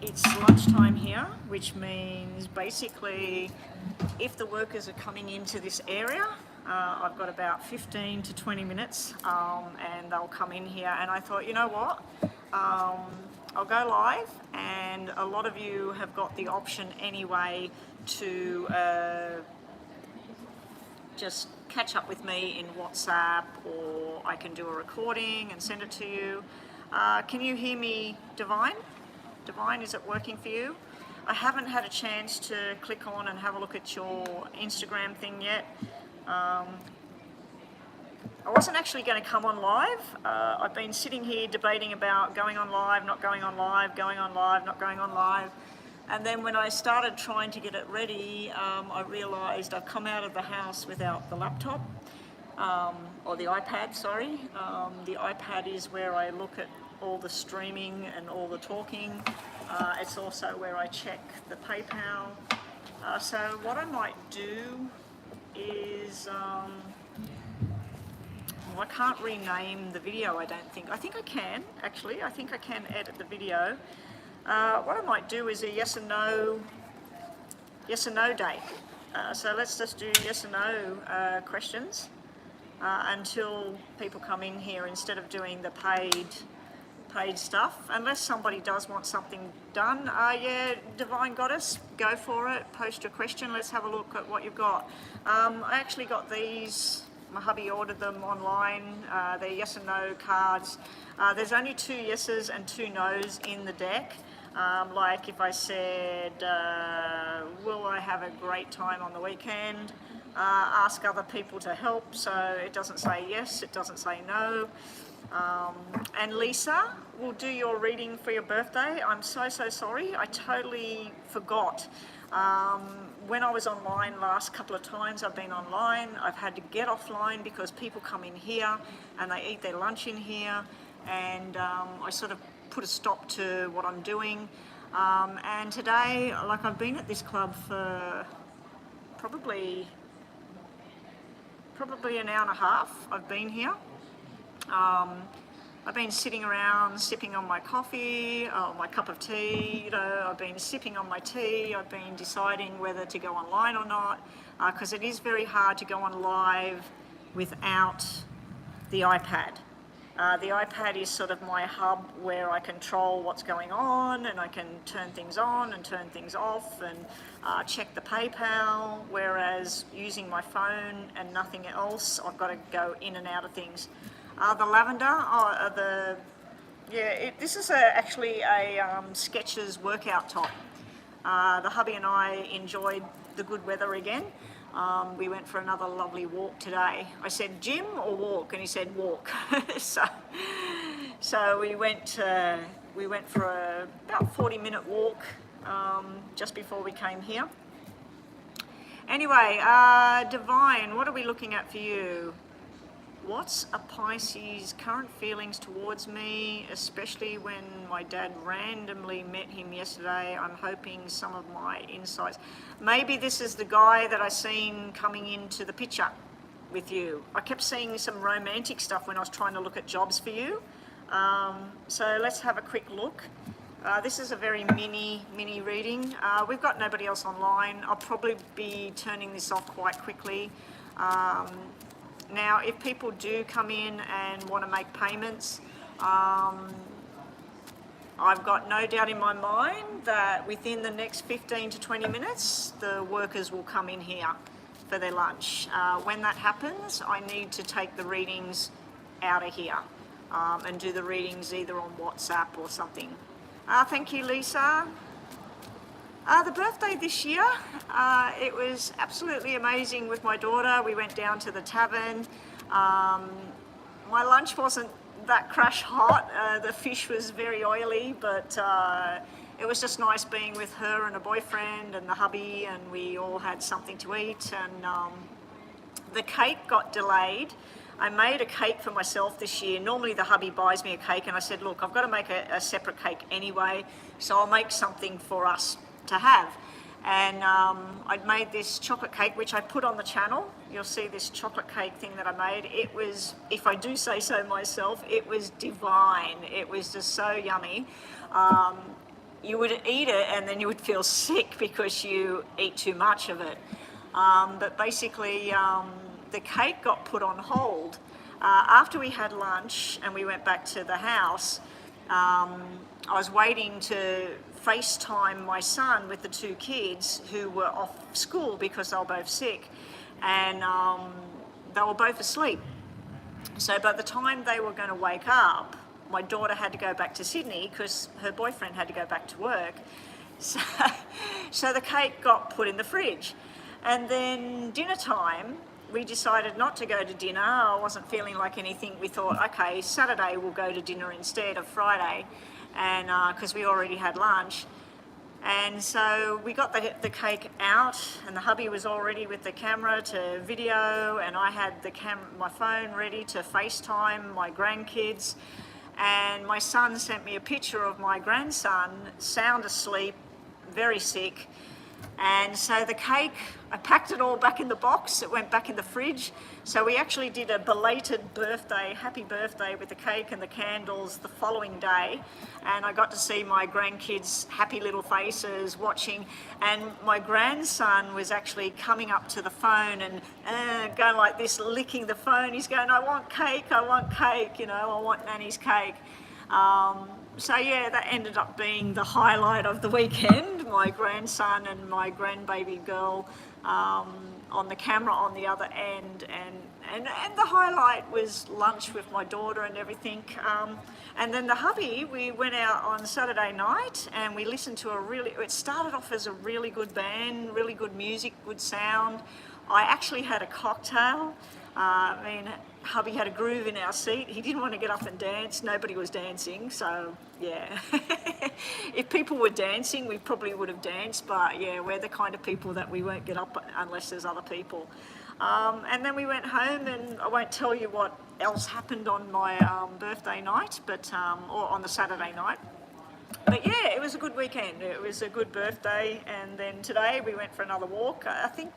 It's lunchtime here, which means basically if the workers are coming into this area, I've got about 15 to 20 minutes and they'll come in here, and I thought, you know what, I'll go live, and a lot of you have got the option anyway to just catch up with me in WhatsApp, or I can do a recording and send it to you. Can you hear me, Divine? Divine, is it working for you? I haven't had a chance to click on and have a look at your Instagram thing yet. I wasn't actually going to come on live. I've been sitting here debating about going on live, not going on live, going on live, not going on live. And then when I started trying to get it ready, I realised I've come out of the house without the laptop, or the iPad, sorry. The iPad is where I look at all the streaming and all the talking. It's also where I check the PayPal. So what I might do is, well, I can't rename the video, I don't think. I think I can, actually. I think I can edit the video. What I might do is a yes and no day. So let's just do yes and no questions until people come in here, instead of doing the paid stuff, unless somebody does want something done. Yeah, Divine Goddess, go for it, post your question, let's have a look at what you've got. I actually got these, my hubby ordered them online. They're yes and no cards. There's only 2 yeses and 2 nos in the deck. Like if I said, will I have a great time on the weekend? Ask other people to help, so it doesn't say yes, it doesn't say no. And Lisa, we'll do your reading for your birthday. I'm so sorry, I totally forgot. When I was online last couple of times I've been online, I've had to get offline because people come in here and they eat their lunch in here, and I sort of put a stop to what I'm doing. And today, like, I've been at this club for probably an hour and a half. I've been here. I've been sitting around sipping on my coffee, my cup of tea, you know, I've been sipping on my tea, I've been deciding whether to go online or not, because it is very hard to go on live without the iPad. The iPad is sort of my hub where I control what's going on, and I can turn things on and turn things off, and check the PayPal, whereas using my phone and nothing else, I've got to go in and out of things. The lavender, this is actually a Skechers workout top. The hubby and I enjoyed the good weather again. We went for another lovely walk today. I said gym or walk, and he said walk. so we went for about 40-minute walk just before we came here. Anyway, Divine, what are we looking at for you? What's a Pisces' current feelings towards me, especially when my dad randomly met him yesterday? I'm hoping some of my insights. Maybe this is the guy that I seen coming into the picture with you. I kept seeing some romantic stuff when I was trying to look at jobs for you. So let's have a quick look. This is a very mini reading. We've got nobody else online. I'll probably be turning this off quite quickly. Now, if people do come in and want to make payments, I've got no doubt in my mind that within the next 15 to 20 minutes, the workers will come in here for their lunch. When that happens, I need to take the readings out of here and do the readings either on WhatsApp or something. Thank you, Lisa. The birthday this year, it was absolutely amazing with my daughter. We went down to the tavern. My lunch wasn't that crash hot. The fish was very oily, but it was just nice being with her and her boyfriend and the hubby, and we all had something to eat. And the cake got delayed. I made a cake for myself this year. Normally the hubby buys me a cake, and I said, look, I've got to make a separate cake anyway, so I'll make something for us to have. And I'd made this chocolate cake, which I put on the channel. You'll see this chocolate cake thing that I made. It was, if I do say so myself, it was divine. It was just so yummy. you would eat it and then you would feel sick because you eat too much of it. But basically, the cake got put on hold. After we had lunch and we went back to the house, I was waiting to FaceTime my son with the two kids who were off school because they were both sick, and they were both asleep. So by the time they were going to wake up, my daughter had to go back to Sydney because her boyfriend had to go back to work. So the cake got put in the fridge. And then dinner time, we decided not to go to dinner. I wasn't feeling like anything. We thought, okay, Saturday we'll go to dinner instead of Friday, and because we already had lunch. And so we got the cake out, and the hubby was all ready with the camera to video, and I had my phone ready to FaceTime my grandkids. And my son sent me a picture of my grandson, sound asleep, very sick. And so the cake, I packed it all back in the box, it went back in the fridge. So we actually did a belated birthday, happy birthday with the cake and the candles the following day. And I got to see my grandkids' happy little faces watching. And my grandson was actually coming up to the phone and going like this, licking the phone. He's going, I want cake, you know, I want Nanny's cake. So yeah, that ended up being the highlight of the weekend. My grandson and my grandbaby girl on the camera on the other end, and the highlight was lunch with my daughter and everything. And then the hubby, we went out on Saturday night and we listened to it started off as a really good band, really good music, good sound. I actually had a cocktail. Hubby had a groove in our seat. He didn't want to get up and dance. Nobody was dancing, so yeah. If people were dancing, we probably would have danced, but yeah, we're the kind of people that we won't get up unless there's other people. And then we went home, and I won't tell you what else happened on my birthday night, or on the Saturday night. But yeah, it was a good weekend. It was a good birthday, and then today we went for another walk. I think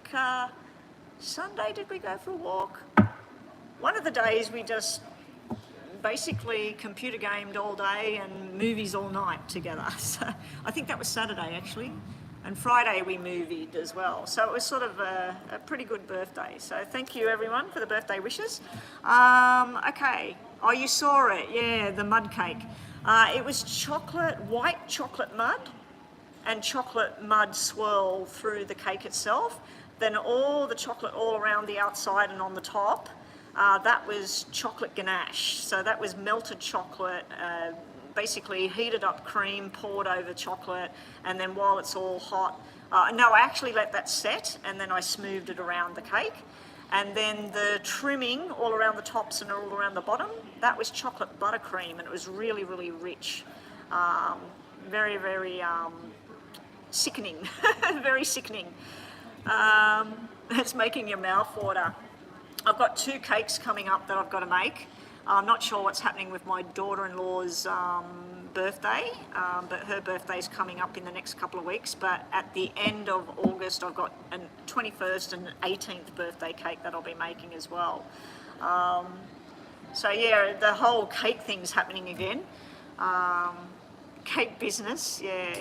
Sunday did we go for a walk? One of the days we just basically computer gamed all day and movies all night together. So I think that was Saturday actually. And Friday we movied as well. So it was sort of a pretty good birthday. So thank you everyone for the birthday wishes. Okay, oh you saw it, yeah, the mud cake. It was white chocolate mud and chocolate mud swirl through the cake itself. Then all the chocolate all around the outside and on the top. That was chocolate ganache, so that was melted chocolate, basically heated up cream poured over chocolate, and then while it's all hot, no, I actually let that set and then I smoothed it around the cake. And then the trimming all around the tops and all around the bottom, that was chocolate buttercream, and it was really, really rich. Very, very sickening, very sickening. It's making your mouth water. I've got 2 cakes coming up that I've got to make. I'm not sure what's happening with my daughter-in-law's birthday, but her birthday's coming up in the next couple of weeks. But at the end of August, I've got a 21st and 18th birthday cake that I'll be making as well. So yeah, the whole cake thing's happening again. Cake business, yeah.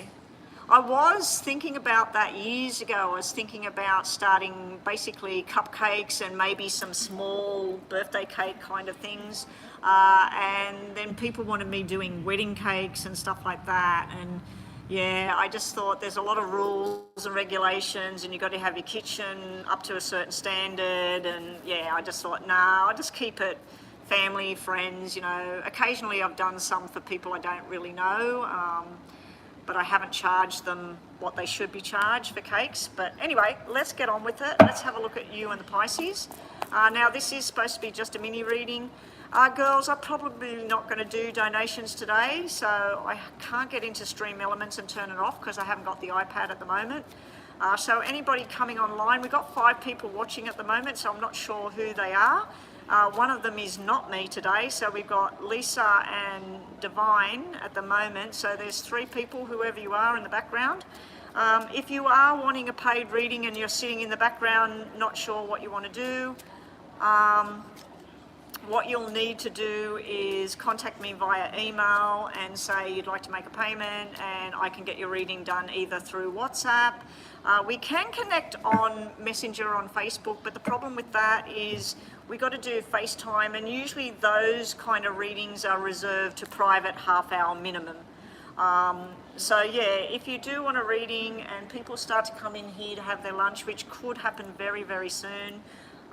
I was thinking about that years ago. I was thinking about starting basically cupcakes and maybe some small birthday cake kind of things. And then people wanted me doing wedding cakes and stuff like that. And yeah, I just thought there's a lot of rules and regulations, and you've got to have your kitchen up to a certain standard. And yeah, I just thought, nah, I'll just keep it family, friends, you know. Occasionally I've done some for people I don't really know. But I haven't charged them what they should be charged for cakes. But anyway, let's get on with it. Let's have a look at you and the Pisces. Now this is supposed to be just a mini reading. Girls, I'm probably not going to do donations today, so I can't get into Stream Elements and turn it off because I haven't got the iPad at the moment. So anybody coming online, we've got 5 people watching at the moment, so I'm not sure who they are. One of them is not me today, so we've got Lisa and Divine at the moment, so there's 3 people, whoever you are, in the background. If you are wanting a paid reading and you're sitting in the background not sure what you want to do, what you'll need to do is contact me via email and say you'd like to make a payment, and I can get your reading done either through WhatsApp. We can connect on Messenger on Facebook, but the problem with that is we got to do FaceTime, and usually those kind of readings are reserved to private half-hour minimum. So yeah, if you do want a reading and people start to come in here to have their lunch, which could happen very, very soon,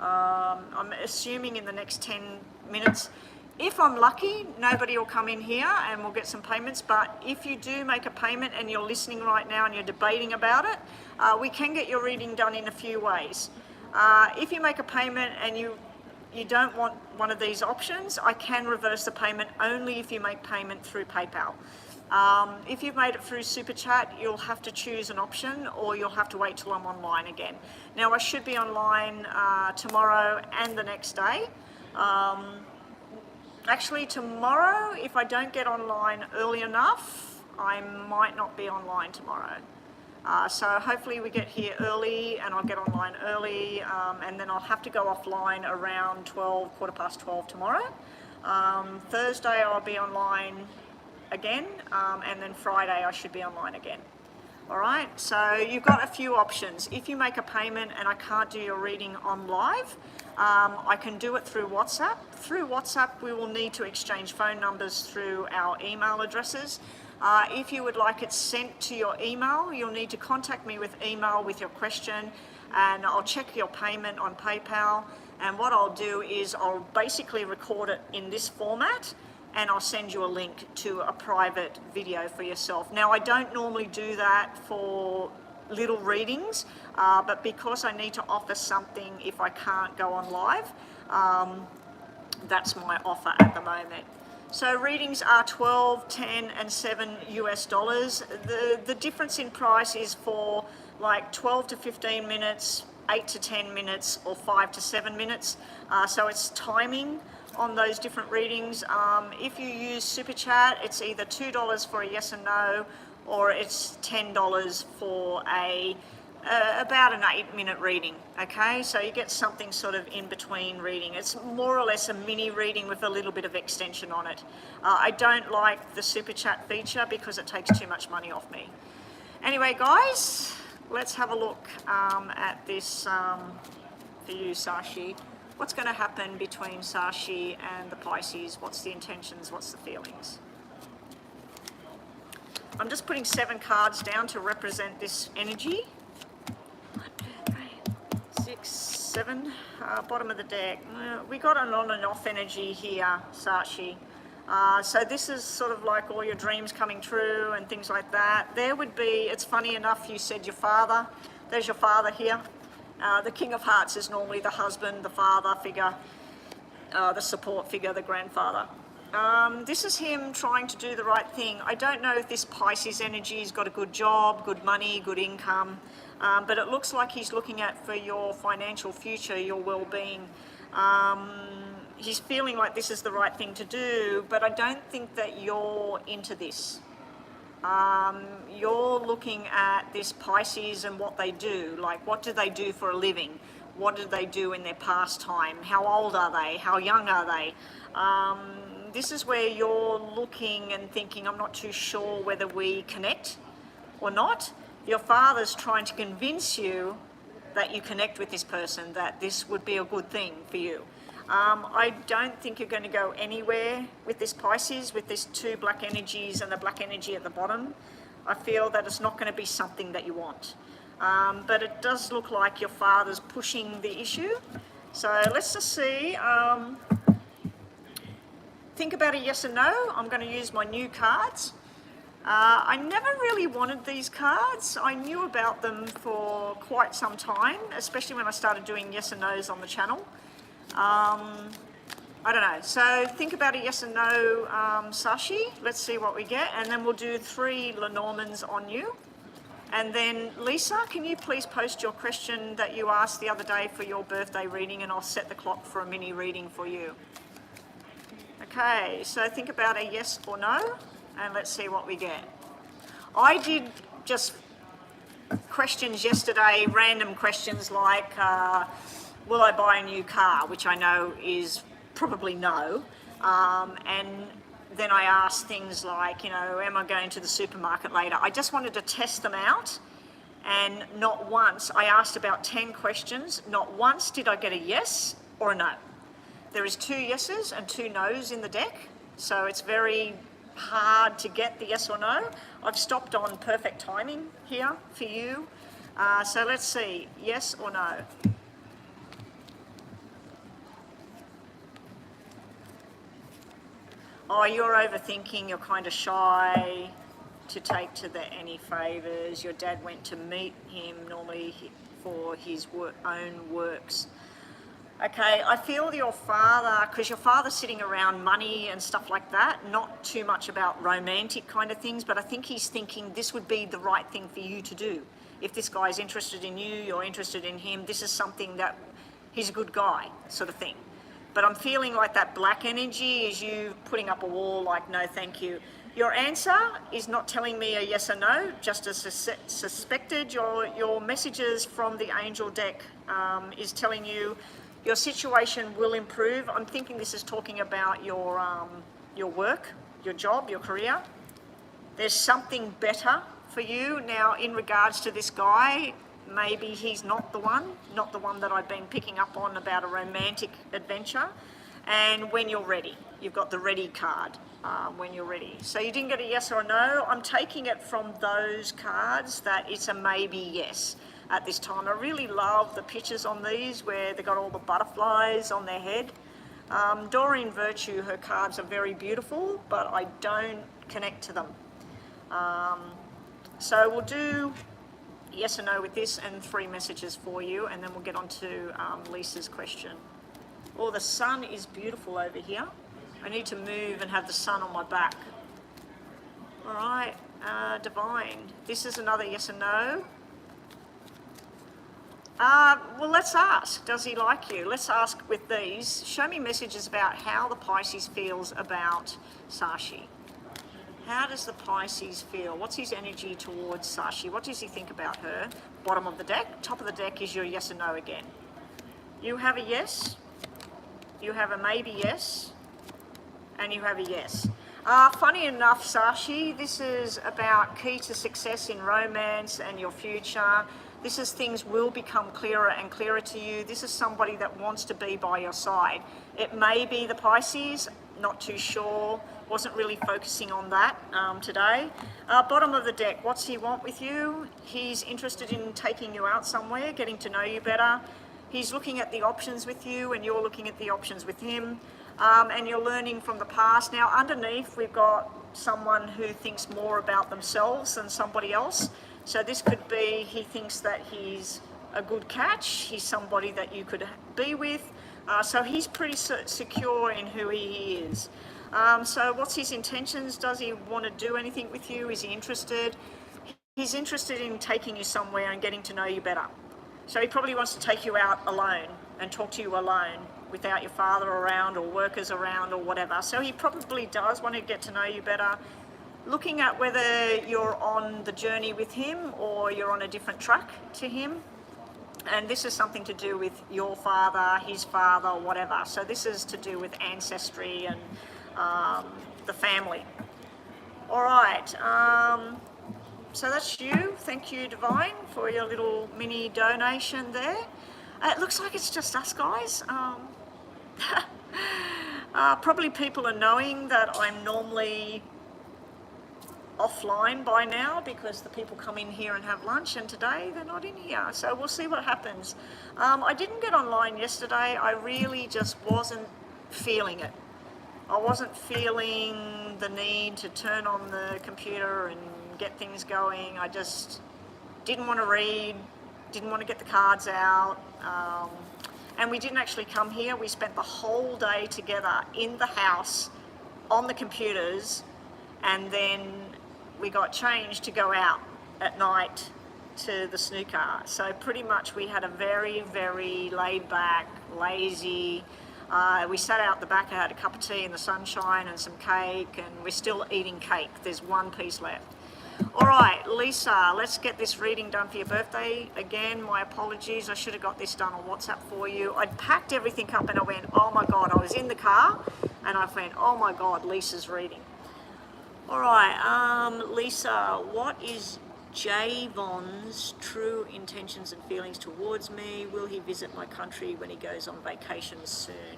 I'm assuming in the next 10 minutes. If I'm lucky, nobody will come in here and we'll get some payments. But if you do make a payment and you're listening right now and you're debating about it, we can get your reading done in a few ways. If you make a payment and you don't want one of these options, I can reverse the payment only if you make payment through PayPal. If you've made it through Super Chat, you'll have to choose an option, or you'll have to wait till I'm online again. Now, I should be online tomorrow and the next day. Actually, tomorrow, if I don't get online early enough, I might not be online tomorrow. So hopefully we get here early and I'll get online early, and then I'll have to go offline around 12, quarter past 12 tomorrow. Thursday I'll be online again, and then Friday I should be online again. All right, so you've got a few options. If you make a payment and I can't do your reading on live, I can do it through WhatsApp. Through WhatsApp, we will need to exchange phone numbers through our email addresses. If you would like it sent to your email, you'll need to contact me with email with your question, and I'll check your payment on PayPal. And what I'll do is I'll basically record it in this format, and I'll send you a link to a private video for yourself. Now, I don't normally do that for little readings, but because I need to offer something if I can't go on live, that's my offer at the moment. So readings are 12, 10, and 7 US dollars. The difference in price is for like 12 to 15 minutes, 8 to 10 minutes, or 5 to 7 minutes. So it's timing on those different readings. If you use Super Chat, it's either $2 for a yes and no, or it's $10 for about an 8-minute reading. Okay, so you get something sort of in between reading. It's more or less a mini reading with a little bit of extension on it. I don't like the Super Chat feature because it takes too much money off me. Anyway, guys, let's have a look at this for you, Sashi. What's going to happen between Sashi and the Pisces? What's the intentions? What's the feelings? I'm just putting 7 cards down to represent this energy. 1, 2, 3, 6, 7. Bottom of the deck. We got an on and off energy here, Sashi. So this is sort of like all your dreams coming true and things like that. There would be, it's funny enough, you said your father. There's your father here. The King of Hearts is normally the husband, the father figure, the support figure, the grandfather. This is him trying to do the right thing. I don't know if this Pisces energy has got a good job, good money, good income, but it looks like he's looking at for your financial future, your well-being. He's feeling like this is the right thing to do, but I don't think that you're into this. You're looking at this Pisces and what they do, like what do they do for a living? What do they do in their pastime? How old are they? How young are they? This is where you're looking and thinking, I'm not too sure whether we connect or not. Your father's trying to convince you that you connect with this person, that this would be a good thing for you. I don't think you're going to go anywhere with this Pisces, with these 2 black energies and the black energy at the bottom. I feel that it's not going to be something that you want. But it does look like your father's pushing the issue. So let's just see. Think about a yes and no. I'm going to use my new cards. I never really wanted these cards. I knew about them for quite some time, especially when I started doing yes and no's on the channel. I don't know. So think about a yes and no, Sashi. Let's see what we get. And then we'll do 3 Lenormands on you. And then Lisa, can you please post your question that you asked the other day for your birthday reading, and I'll set the clock for a mini reading for you. Okay, so think about a yes or no, and let's see what we get. I did just questions yesterday, random questions like, will I buy a new car, which I know is probably no. And then I asked things like, you know, am I going to the supermarket later? I just wanted to test them out. And not once, I asked about 10 questions, not once did I get a yes or a no. There is 2 yeses and 2 no's in the deck, so it's very hard to get the yes or no. I've stopped on perfect timing here for you. So let's see, yes or no. Oh, you're overthinking, you're kind of shy to take to any favours. Your dad went to meet him normally for his own works. Okay, I feel your father, because your father's sitting around money and stuff like that, not too much about romantic kind of things, but I think he's thinking this would be the right thing for you to do. If this guy's interested in you, you're interested in him, this is something that he's a good guy sort of thing. But I'm feeling like that black energy is you putting up a wall like, no, thank you. Your answer is not telling me a yes or no, just as suspected. Your messages from the angel deck is telling you your situation will improve. I'm thinking this is talking about your work, your job, your career. There's something better for you. Now, in regards to this guy, maybe he's not the one that I've been picking up on about a romantic adventure. And when you're ready, you've got the ready card, when you're ready. So you didn't get a yes or a no. I'm taking it from those cards that it's a maybe yes at this time. I really love the pictures on these where they've got all the butterflies on their head. Doreen Virtue, her cards are very beautiful, but I don't connect to them. So we'll do yes or no with this and 3 messages for you, and then we'll get on to Lisa's question. Oh, the sun is beautiful over here. I need to move and have the sun on my back. All right, Divine. This is another yes or no. Well, let's ask. Does he like you? Let's ask with these. Show me messages about how the Pisces feels about Sashi. How does the Pisces feel? What's his energy towards Sashi? What does he think about her? Bottom of the deck. Top of the deck is your yes or no again. You have a yes. You have a maybe yes. And you have a yes. Funny enough, Sashi, this is about key to success in romance and your future. This is things will become clearer and clearer to you. This is somebody that wants to be by your side. It may be the Pisces, not too sure. Wasn't really focusing on that today. Bottom of the deck, what's he want with you? He's interested in taking you out somewhere, getting to know you better. He's looking at the options with you and you're looking at the options with him. And you're learning from the past. Now underneath we've got someone who thinks more about themselves than somebody else. So this could be he thinks that he's a good catch, he's somebody that you could be with. So he's pretty secure in who he is. So what's his intentions? Does he want to do anything with you? Is he interested? He's interested in taking you somewhere and getting to know you better. So he probably wants to take you out alone and talk to you alone without your father around or workers around or whatever. So he probably does want to get to know you better. Looking at whether you're on the journey with him or you're on a different track to him. And this is something to do with your father, his father, whatever. So this is to do with ancestry and the family. All right, so that's you. Thank you, Divine, for your little mini donation there. It looks like it's just us guys. Probably people are knowing that I'm normally offline by now because the people come in here and have lunch, and today they're not in here, so we'll see what happens. I didn't get online yesterday. I really just wasn't feeling it. I wasn't feeling the need to turn on the computer and get things going. I just didn't want to read, didn't want to get the cards out, and we didn't actually come here. We spent the whole day together in the house on the computers, and then we got changed to go out at night to the snooker. So pretty much we had a very, very laid back, lazy, we sat out the back, I had a cup of tea in the sunshine and some cake, and we're still eating cake. There's one piece left. All right, Lisa, let's get this reading done for your birthday. Again, my apologies. I should have got this done on WhatsApp for you. I'd packed everything up and I went, oh my God, I was in the car and I went, oh my God, Lisa's reading. All right, Lisa, what is Javon's true intentions and feelings towards me? Will he visit my country when he goes on vacation soon?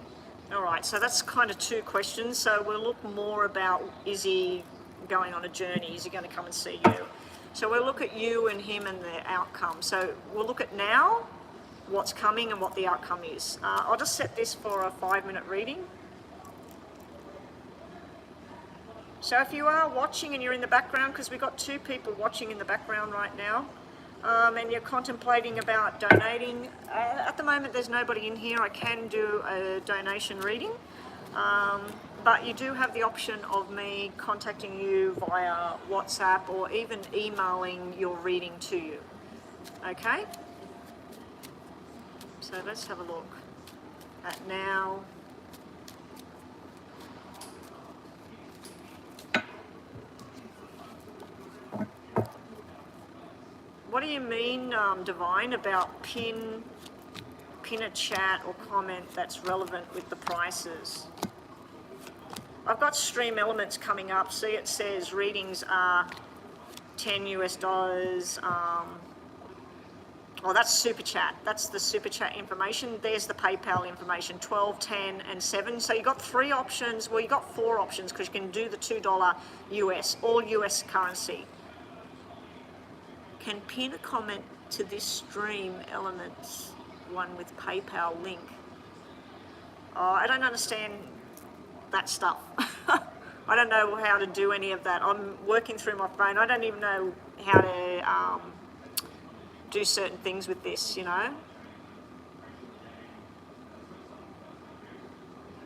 All right, so that's kind of two questions. So we'll look more about, is he going on a journey? Is he going to come and see you? So we'll look at you and him and the outcome. So we'll look at now, what's coming and what the outcome is. I'll just set this for a 5-minute reading. So if you are watching and you're in the background, because we've got 2 people watching in the background right now, and you're contemplating about donating, at the moment there's nobody in here. I can do a donation reading, but you do have the option of me contacting you via WhatsApp or even emailing your reading to you. Okay? So let's have a look at now. What do you mean, Divine, about pin a chat or comment that's relevant with the prices? I've got stream elements coming up. See, it says readings are $10 US. Oh, that's super chat. That's the super chat information. There's the PayPal information, 12, 10, and 7. So you got 3 options. Well, you got 4 options because you can do the $2 US, all US currency. Can pin a comment to this stream elements one with PayPal link. Oh, I don't understand that stuff. I don't know how to do any of that. I'm working through my phone. I don't even know how to do certain things with this, you know.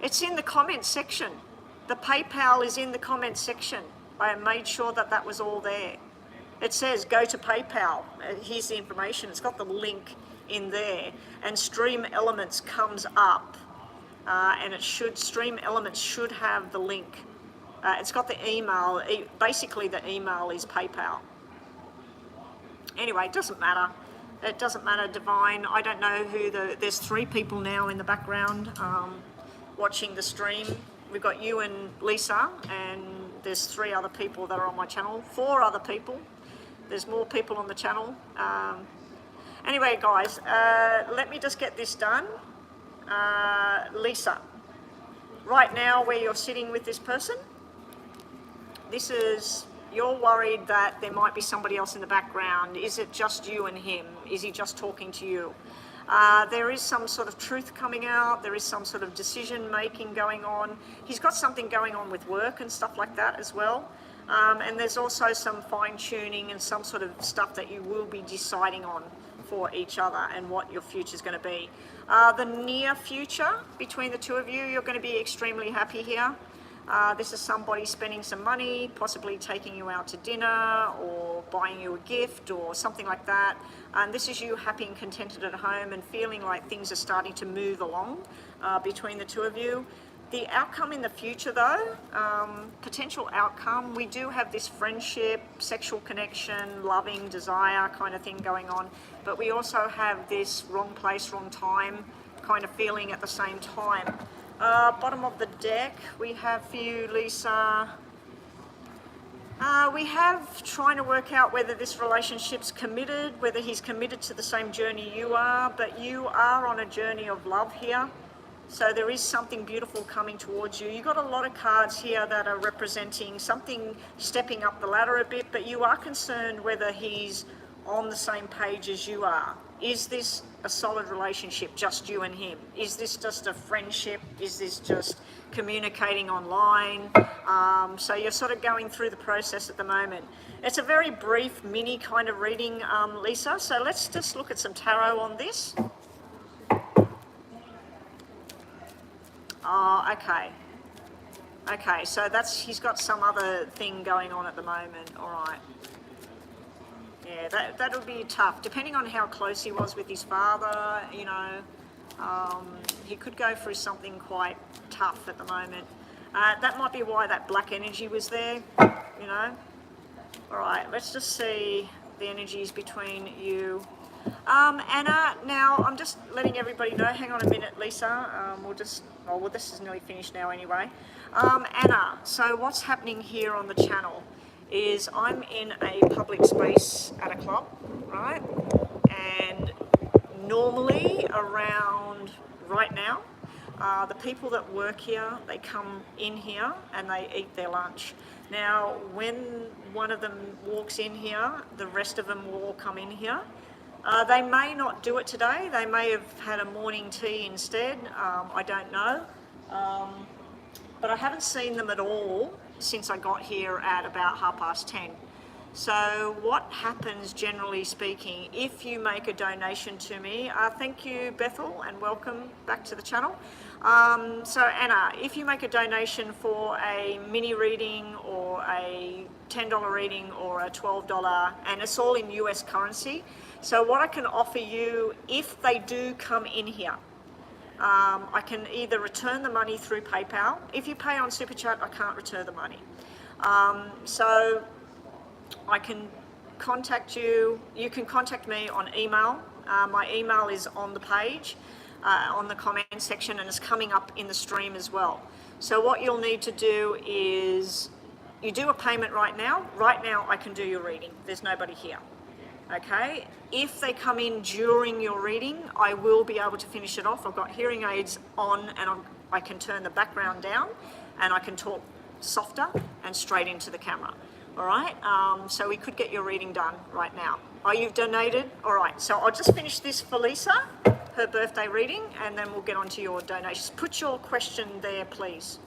It's in the comments section. The PayPal is in the comments section. I made sure that that was all there. It says go to PayPal. Here's the information. It's got the link in there, and Stream Elements comes up, and it should, Stream Elements should have the link. It's got the email. Basically, the email is PayPal. Anyway, it doesn't matter. It doesn't matter, Divine. I don't know who there's 3 people now in the background watching the stream. We've got you and Lisa, and there's 3 other people that are on my channel. 4 other people. There's more people on the channel. Anyway, guys, let me just get this done. Lisa, right now where you're sitting with this person, this is, you're worried that there might be somebody else in the background. Is it just you and him? Is he just talking to you? There is some sort of truth coming out. There is some sort of decision making going on. He's got something going on with work and stuff like that as well. And there's also some fine tuning and some sort of stuff that you will be deciding on for each other and what your future is going to be. The near future between the 2 of you, you're going to be extremely happy here. This is somebody spending some money, possibly taking you out to dinner or buying you a gift or something like that. And this is you happy and contented at home and feeling like things are starting to move along between the 2 of you. The outcome in the future though, potential outcome, we do have this friendship, sexual connection, loving, desire kind of thing going on, but we also have this wrong place, wrong time kind of feeling at the same time. Bottom of the deck, we have for you, Lisa, we have trying to work out whether this relationship's committed, whether he's committed to the same journey you are, but you are on a journey of love here. So there is something beautiful coming towards you. You've got a lot of cards here that are representing something stepping up the ladder a bit, but you are concerned whether he's on the same page as you are. Is this a solid relationship, just you and him? Is this just a friendship? Is this just communicating online? So you're sort of going through the process at the moment. It's a very brief mini kind of reading, Lisa. So let's just look at some tarot on this. Oh, okay. Okay, so he's got some other thing going on at the moment. All right. Yeah, that'll be tough. Depending on how close he was with his father, you know, he could go through something quite tough at the moment. That might be why that black energy was there, you know. All right, let's just see the energies between you. Anna, now I'm just letting everybody know, hang on a minute, Lisa, well, this is nearly finished now anyway. Anna, so what's happening here on the channel is I'm in a public space at a club, right? And normally around right now, the people that work here, they come in here and they eat their lunch. Now, when one of them walks in here, the rest of them will all come in here. They may not do it today. They may have had a morning tea instead. I don't know. But I haven't seen them at all since I got here at about 10:30. So what happens, generally speaking, if you make a donation to me, thank you Bethel and welcome back to the channel. So Anna, if you make a donation for a mini reading or a $10 reading or a $12, and it's all in US currency, so what I can offer you, if they do come in here, I can either return the money through PayPal. If you pay on Super Chat, I can't return the money. So I can contact you. You can contact me on email. My email is on the page, on the comment section, and it's coming up in the stream as well. So what you'll need to do is, you do a payment right now. Right now I can do your reading. There's nobody here. Okay? If they come in during your reading, I will be able to finish it off. I've got hearing aids on and I can turn the background down and I can talk softer and straight into the camera. All right, so we could get your reading done right now. Oh, you've donated? All right, so I'll just finish this for Lisa, her birthday reading, and then we'll get on to your donations. Put your question there, please.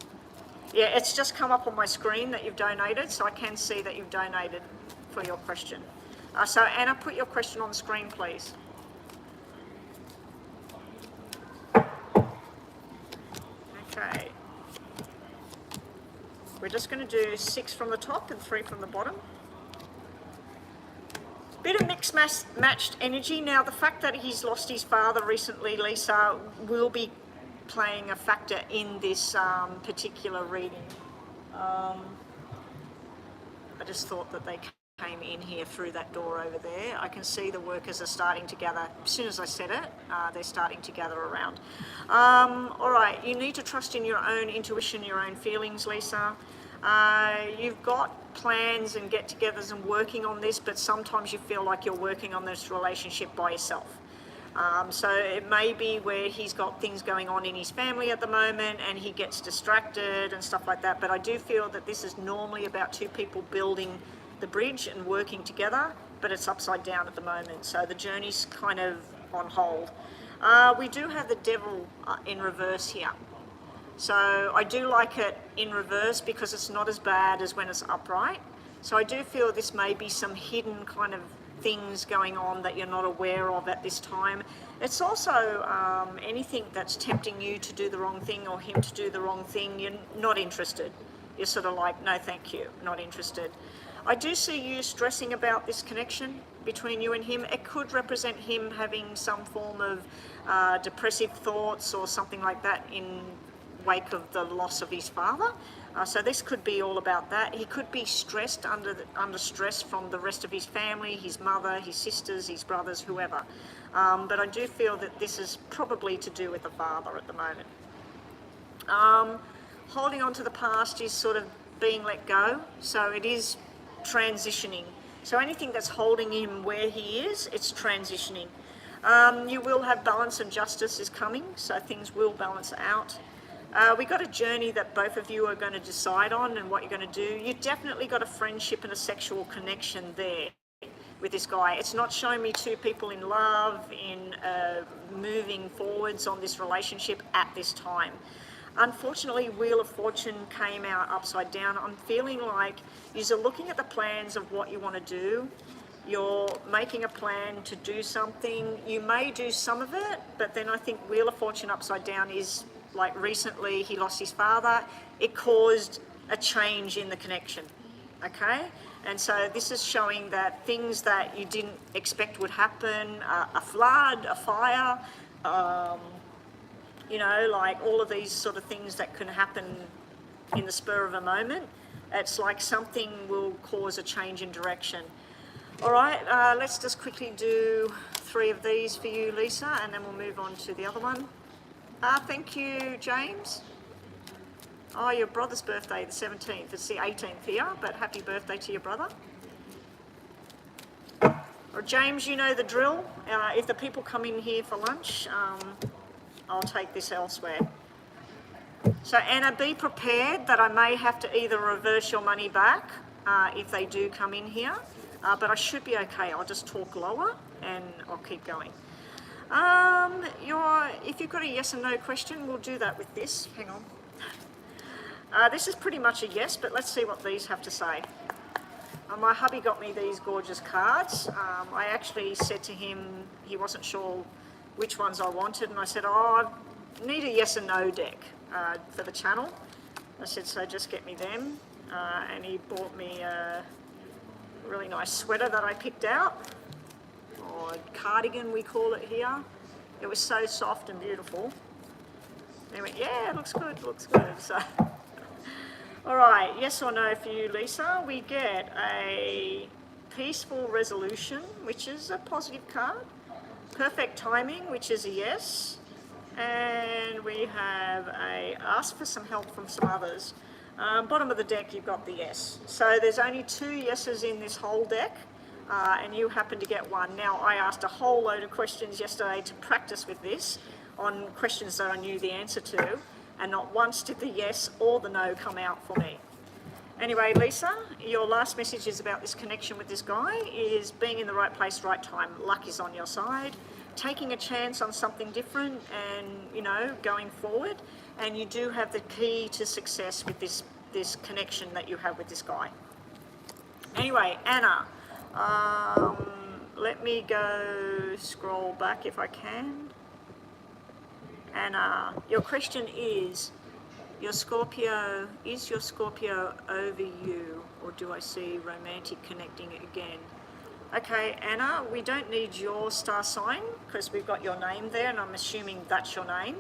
Yeah, it's just come up on my screen that you've donated, so I can see that you've donated for your question. So Anna, put your question on the screen, please. Okay. We're just going to do 6 from the top and 3 from the bottom. Bit of mixed matched energy. Now, the fact that he's lost his father recently, Lisa, will be playing a factor in this particular reading. I just thought that they came in here through that door over there. I can see the workers are starting to gather. As soon as I said it, they're starting to gather around. All right, you need to trust in your own intuition, your own feelings, Lisa. You've got plans and get-togethers and working on this, but sometimes you feel like you're working on this relationship by yourself. So it may be where he's got things going on in his family at the moment and he gets distracted and stuff like that, but I do feel that this is normally about 2 people building the bridge and working together, but it's upside down at the moment, so the journey's kind of on hold. We do have the devil in reverse here. So I do like it in reverse because it's not as bad as when it's upright. So I do feel this may be some hidden kind of things going on that you're not aware of at this time. It's also anything that's tempting you to do the wrong thing or him to do the wrong thing, you're not interested. You're sort of like, no thank you, not interested. I do see you stressing about this connection between you and him. It could represent him having some form of depressive thoughts or something like that in wake of the loss of his father. So this could be all about that. He could be stressed, under stress from the rest of his family, his mother, his sisters, his brothers, whoever. But I do feel that this is probably to do with the father at the moment. Holding on to the past is sort of being let go. So it is transitioning. So anything that's holding him where he is, it's transitioning. You will have balance and justice is coming, so things will balance out. We got a journey that both of you are going to decide on and what you're going to do. You definitely got a friendship and a sexual connection there with this guy. It's not showing me 2 people in love, in moving forwards on this relationship at this time. Unfortunately, Wheel of Fortune came out upside down. I'm feeling like you're looking at the plans of what you want to do. You're making a plan to do something. You may do some of it, but then I think Wheel of Fortune upside down is like recently he lost his father. It caused a change in the connection, okay? And so this is showing that things that you didn't expect would happen, a flood, a fire, you know, like all of these sort of things that can happen in the spur of a moment, It's like something will cause a change in direction. All right, let's just quickly do 3 of these for you, Lisa, and then we'll move on to the other one. Thank you, James. Oh, your brother's birthday, the 17th. It's the 18th here, but happy birthday to your brother. Or James, you know the drill. If the people come in here for lunch, I'll take this elsewhere. So Anna, be prepared that I may have to either reverse your money back if they do come in here, but I should be okay. I'll just talk lower and I'll keep going. If you've got a yes and no question, we'll do that with this. Hang on. This is pretty much a yes, but let's see what these have to say. My hubby got me these gorgeous cards. I actually said to him, he wasn't sure which ones I wanted, and I said, oh, I need a yes and no deck for the channel. I said, so just get me them. And he bought me a really nice sweater that I picked out, or cardigan we call it here. It was so soft and beautiful. They went, yeah, it looks good, looks good. So. All right, yes or no for you, Lisa. We get a peaceful resolution, which is a positive card. Perfect timing, which is a yes. And we have a ask for some help from some others. Bottom of the deck, you've got the yes. So there's only 2 yeses in this whole deck, and you happen to get one. Now, I asked a whole load of questions yesterday to practice with this on questions that I knew the answer to, and not once did the yes or the no come out for me. Anyway, Lisa, your last message is about this connection with this guy, is being in the right place, right time. Luck is on your side, taking a chance on something different and, you know, going forward. And you do have the key to success with this connection that you have with this guy. Anyway, Anna, let me go scroll back if I can. Anna, your question is your Scorpio over you, or do I see romantic connecting again? Okay, Anna, we don't need your star sign because we've got your name there, and I'm assuming that's your name.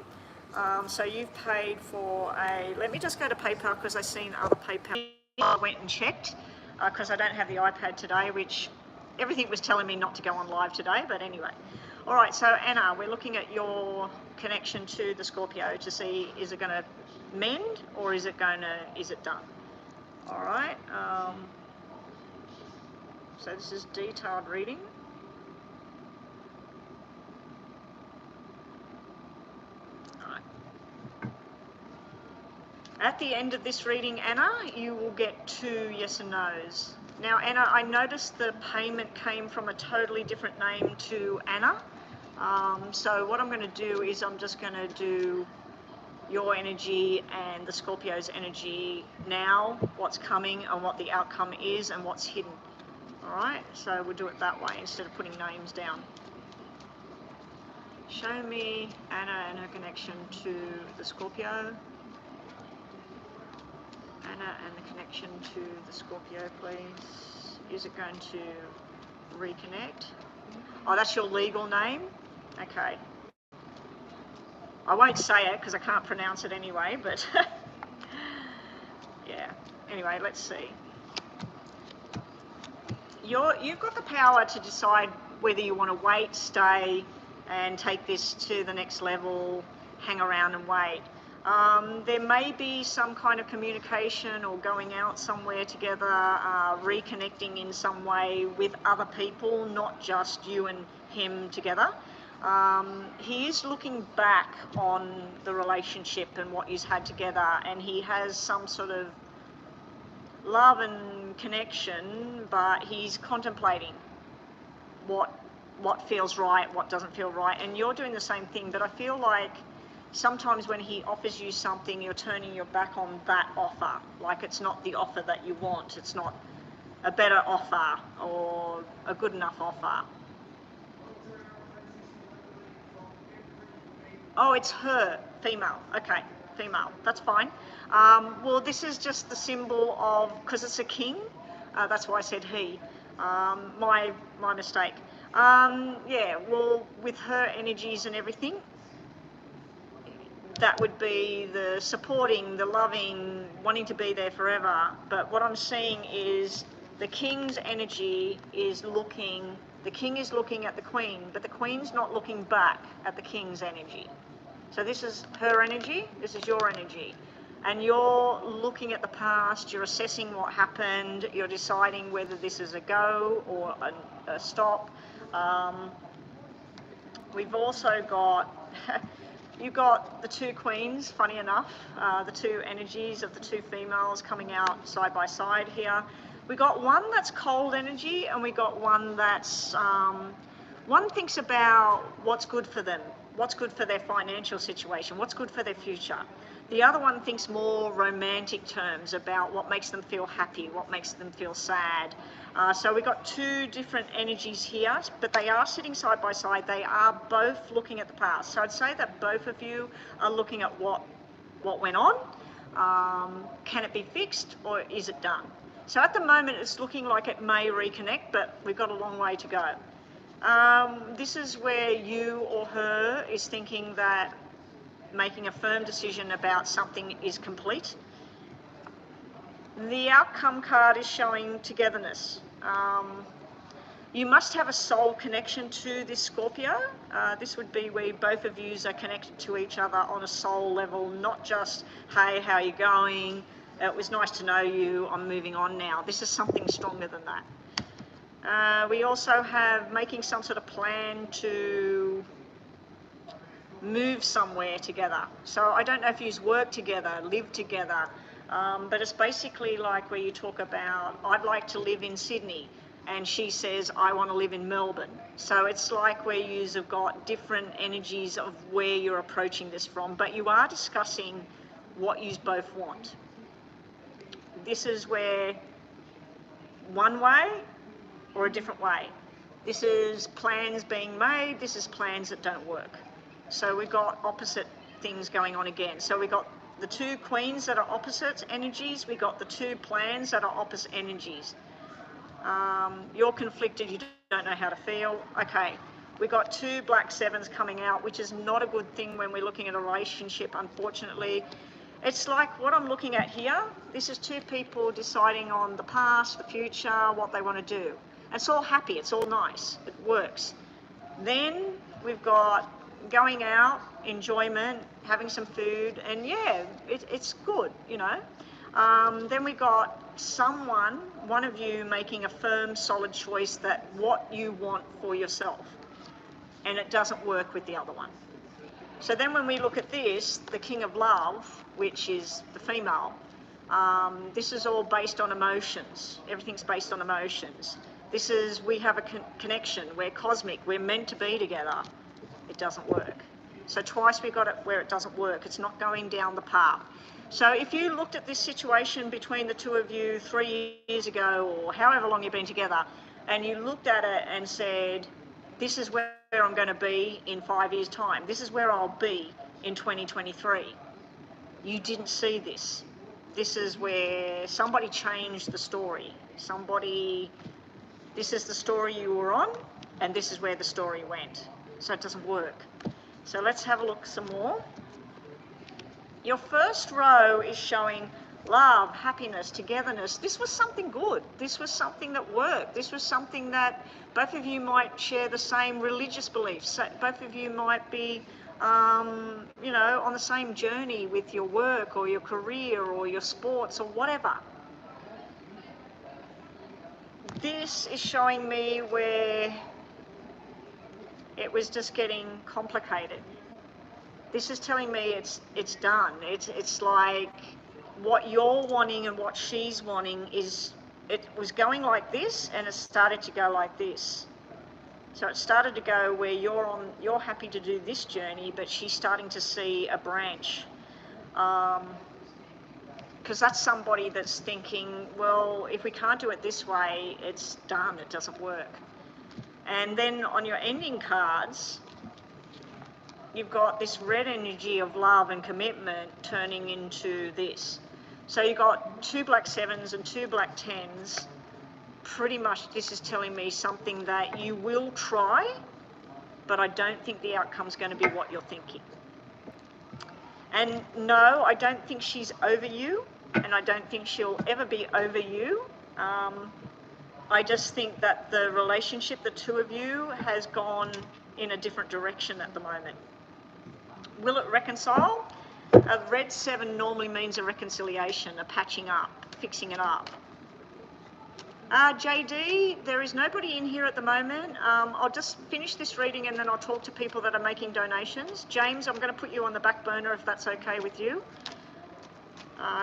So you've paid for a, let me just go to PayPal because I've seen other PayPal. I went and checked because I don't have the iPad today, which everything was telling me not to go on live today, but anyway. All right, so Anna, we're looking at your connection to the Scorpio to see, is it going to mend or is it done? All right, so this is detailed reading. All right. At the end of this reading, Anna, you will get 2 yes and no's. Now, Anna, I noticed the payment came from a totally different name to Anna. So what I'm going to do is I'm just going to do your energy and the Scorpio's energy now, what's coming and what the outcome is and what's hidden. All right, so we'll do it that way instead of putting names down. Show me Anna and her connection to the Scorpio. Anna and the connection to the Scorpio, please. Is it going to reconnect? Oh, that's your legal name? Okay. I won't say it because I can't pronounce it anyway, but yeah. Anyway, let's see. You've got the power to decide whether you want to wait, stay, and take this to the next level, hang around and wait. There may be some kind of communication or going out somewhere together, reconnecting in some way with other people, not just you and him together. He is looking back on the relationship and what he's had together, and he has some sort of love and connection, but he's contemplating what feels right, what doesn't feel right, and you're doing the same thing. But I feel like sometimes when he offers you something, you're turning your back on that offer, like it's not the offer that you want, it's not a better offer or a good enough offer. Oh, it's her, female. Okay, female, that's fine. Well, this is just the symbol of, because it's a king, that's why I said he. My mistake. Yeah, well, with her energies and everything, that would be the supporting, the loving, wanting to be there forever. But what I'm seeing is the king's energy is looking, the king is looking at the queen, but the queen's not looking back at the king's energy. So this is her energy, this is your energy. And you're looking at the past, you're assessing what happened, you're deciding whether this is a go or a stop. We've also got, you've got the two queens, funny enough, the two energies of the two females coming out side by side here. We got one that's cold energy, and we got one that's, one thinks about what's good for them, what's good for their financial situation, what's good for their future. The other one thinks more romantic terms about what makes them feel happy, what makes them feel sad. So we've got two different energies here, but they are sitting side by side. They are both looking at the past. So I'd say that both of you are looking at what went on. Can it be fixed, or is it done? So at the moment, it's looking like it may reconnect, but we've got a long way to go. This is where you or her is thinking that making a firm decision about something is complete. The outcome card is showing togetherness. You must have a soul connection to this Scorpio. This would be where both of you are connected to each other on a soul level, not just, hey, how are you going? It was nice to know you, I'm moving on now. This is something stronger than that. We also have making some sort of plan to move somewhere together. So I don't know if you work together, live together, but it's basically like where you talk about, I'd like to live in Sydney, and she says, I want to live in Melbourne. So it's like where you have got different energies of where you're approaching this from, but you are discussing what you both want. This is where one way or a different way. This is plans being made, this is plans that don't work. So we've got opposite things going on again. So we've got the two queens that are opposite energies, we've got the two plans that are opposite energies. You're conflicted, you don't know how to feel. Okay, we've got two black sevens coming out, which is not a good thing when we're looking at a relationship, unfortunately. It's like what I'm looking at here. This is two people deciding on the past, the future, what they want to do. It's all happy, it's all nice, it works. Then we've got going out, enjoyment, having some food, and yeah, it's good, you know. Then we got someone, one of you making a firm, solid choice that what you want for yourself, and it doesn't work with the other one. So then when we look at this, the King of Love, which is the female, this is all based on emotions. Everything's based on emotions. This is, we have a connection, we're cosmic, we're meant to be together. It doesn't work. So twice we got it where it doesn't work. It's not going down the path. So if you looked at this situation between the two of you 3 years ago, or however long you've been together, and you looked at it and said, this is where I'm going to be in 5 years' time. This is where I'll be in 2023. You didn't see this. This is where somebody changed the story. This is the story you were on, and this is where the story went. So it doesn't work. So let's have a look some more. Your first row is showing love, happiness, togetherness. This was something good. This was something that worked. This was something that both of you might share the same religious beliefs. Both of you might be, you know, on the same journey with your work or your career or your sports or whatever. This is showing me where it was just getting complicated. This is telling me it's done. It's like what you're wanting and what she's wanting is, it was going like this and it started to go like this. So it started to go where you're happy to do this journey, but she's starting to see a branch. Because that's somebody that's thinking, well, if we can't do it this way, it's done, it doesn't work. And then on your ending cards, you've got this red energy of love and commitment turning into this. So you've got two black sevens and two black tens. Pretty much this is telling me something that you will try, but I don't think the outcome's going to be what you're thinking. And no, I don't think she's over you. and I don't think she'll ever be over you. I just think that the relationship, the two of you, has gone in a different direction at the moment. Will it reconcile? A red 7 normally means a reconciliation, a patching up, fixing it up. JD, there is nobody in here at the moment. I'll just finish this reading and then I'll talk to people that are making donations. James, I'm going to put you on the back burner if that's okay with you,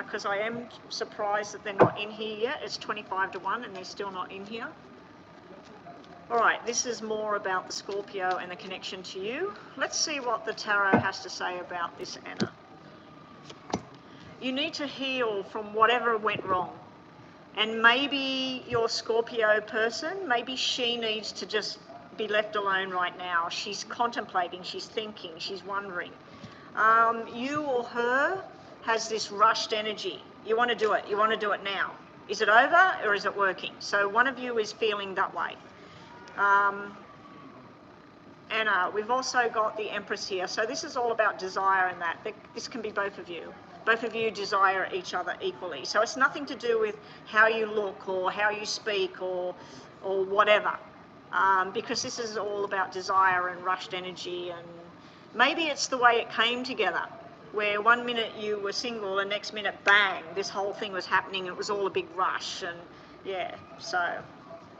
because I am surprised that they're not in here yet. It's 25-1 and they're still not in here. All right, this is more about the Scorpio and the connection to you. Let's see what the tarot has to say about this, Anna. You need to heal from whatever went wrong. And maybe your Scorpio person, maybe she needs to just be left alone right now. She's contemplating, she's thinking, she's wondering. You or her has this rushed energy. You want to do it. You want to do it now. Is it over or is it working? So one of you is feeling that way. Anna, we've also got the Empress here. So this is all about desire and that. This can be both of you. Both of you desire each other equally. So it's nothing to do with how you look or how you speak or whatever. Because this is all about desire and rushed energy, and maybe it's the way it came together, where one minute you were single, the next minute, bang, this whole thing was happening. It was all a big rush, and yeah, so,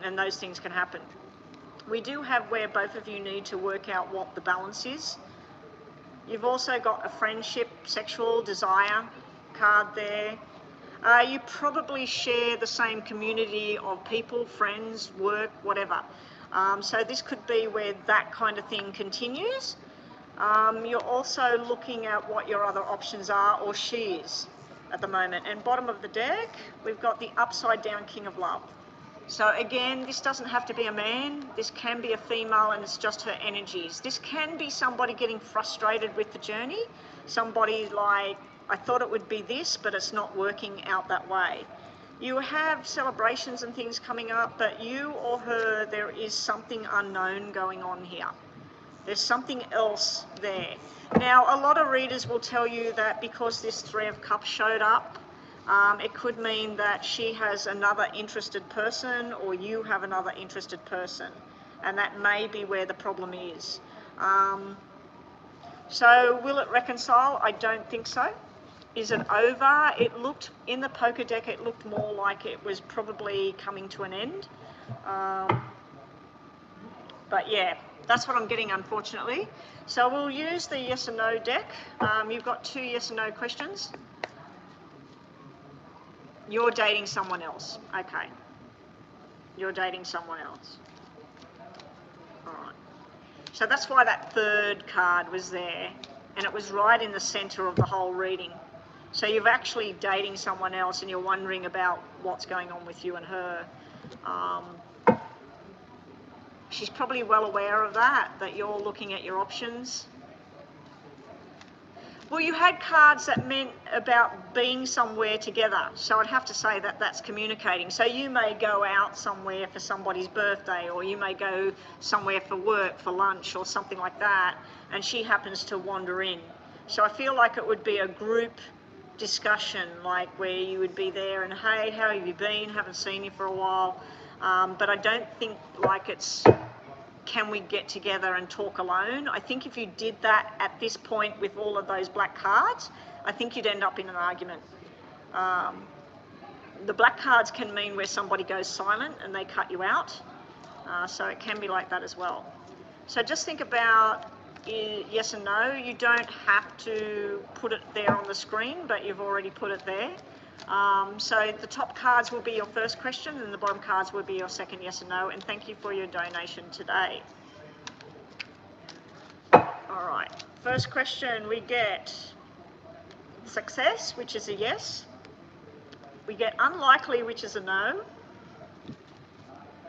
and those things can happen. We do have where both of you need to work out what the balance is. You've also got a friendship, sexual desire card there. You probably share the same community of people, friends, work, whatever. So this could be where that kind of thing continues. You're also looking at what your other options are, or she is at the moment. And bottom of the deck, we've got the upside down King of Love. So again, this doesn't have to be a man. This can be a female, and it's just her energies. This can be somebody getting frustrated with the journey. Somebody like, I thought it would be this, but it's not working out that way. You have celebrations and things coming up, but you or her, there is something unknown going on here. There's something else there. Now, a lot of readers will tell you that because this 3 of Cups showed up, it could mean that she has another interested person, or you have another interested person, and that may be where the problem is. So will it reconcile? I don't think so. Is it over? It looked, in the poker deck, it looked more like it was probably coming to an end. But yeah, that's what I'm getting, unfortunately. So we'll use the yes and no deck. You've got 2 yes and no questions. You're dating someone else. Okay. You're dating someone else. All right. So that's why that 3rd card was there, and it was right in the center of the whole reading. So you're actually dating someone else, and you're wondering about what's going on with you and her. She's probably well aware of that you're looking at your options. Well, you had cards that meant about being somewhere together, so I'd have to say that that's communicating. So you may go out somewhere for somebody's birthday, or you may go somewhere for work, for lunch, or something like that, and she happens to wander in. So I feel like it would be a group discussion, like where you would be there and, hey, how have you been? Haven't seen you for a while. But I don't think like it's, can we get together and talk alone? I think if you did that at this point with all of those black cards, I think you'd end up in an argument. The black cards can mean where somebody goes silent and they cut you out. So it can be like that as well. So just think about yes and no. You don't have to put it there on the screen, but you've already put it there. So the top cards will be your first question, and the bottom cards will be your second yes and no. And thank you for your donation today. All right. First question, we get success, which is a yes. We get unlikely, which is a no.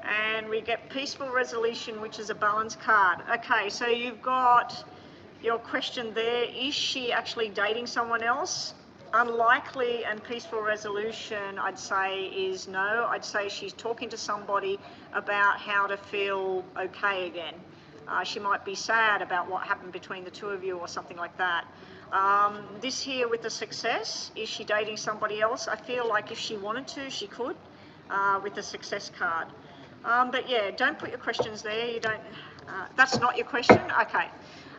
And we get peaceful resolution, which is a balance card. Okay, so you've got your question there. Is she actually dating someone else? Unlikely and peaceful resolution, I'd say, is no. I'd say she's talking to somebody about how to feel okay again. She might be sad about what happened between the two of you or something like that. This here with the success, is she dating somebody else? I feel like if she wanted to, she could, with the success card. But yeah, don't put your questions there. You don't. That's not your question. Okay.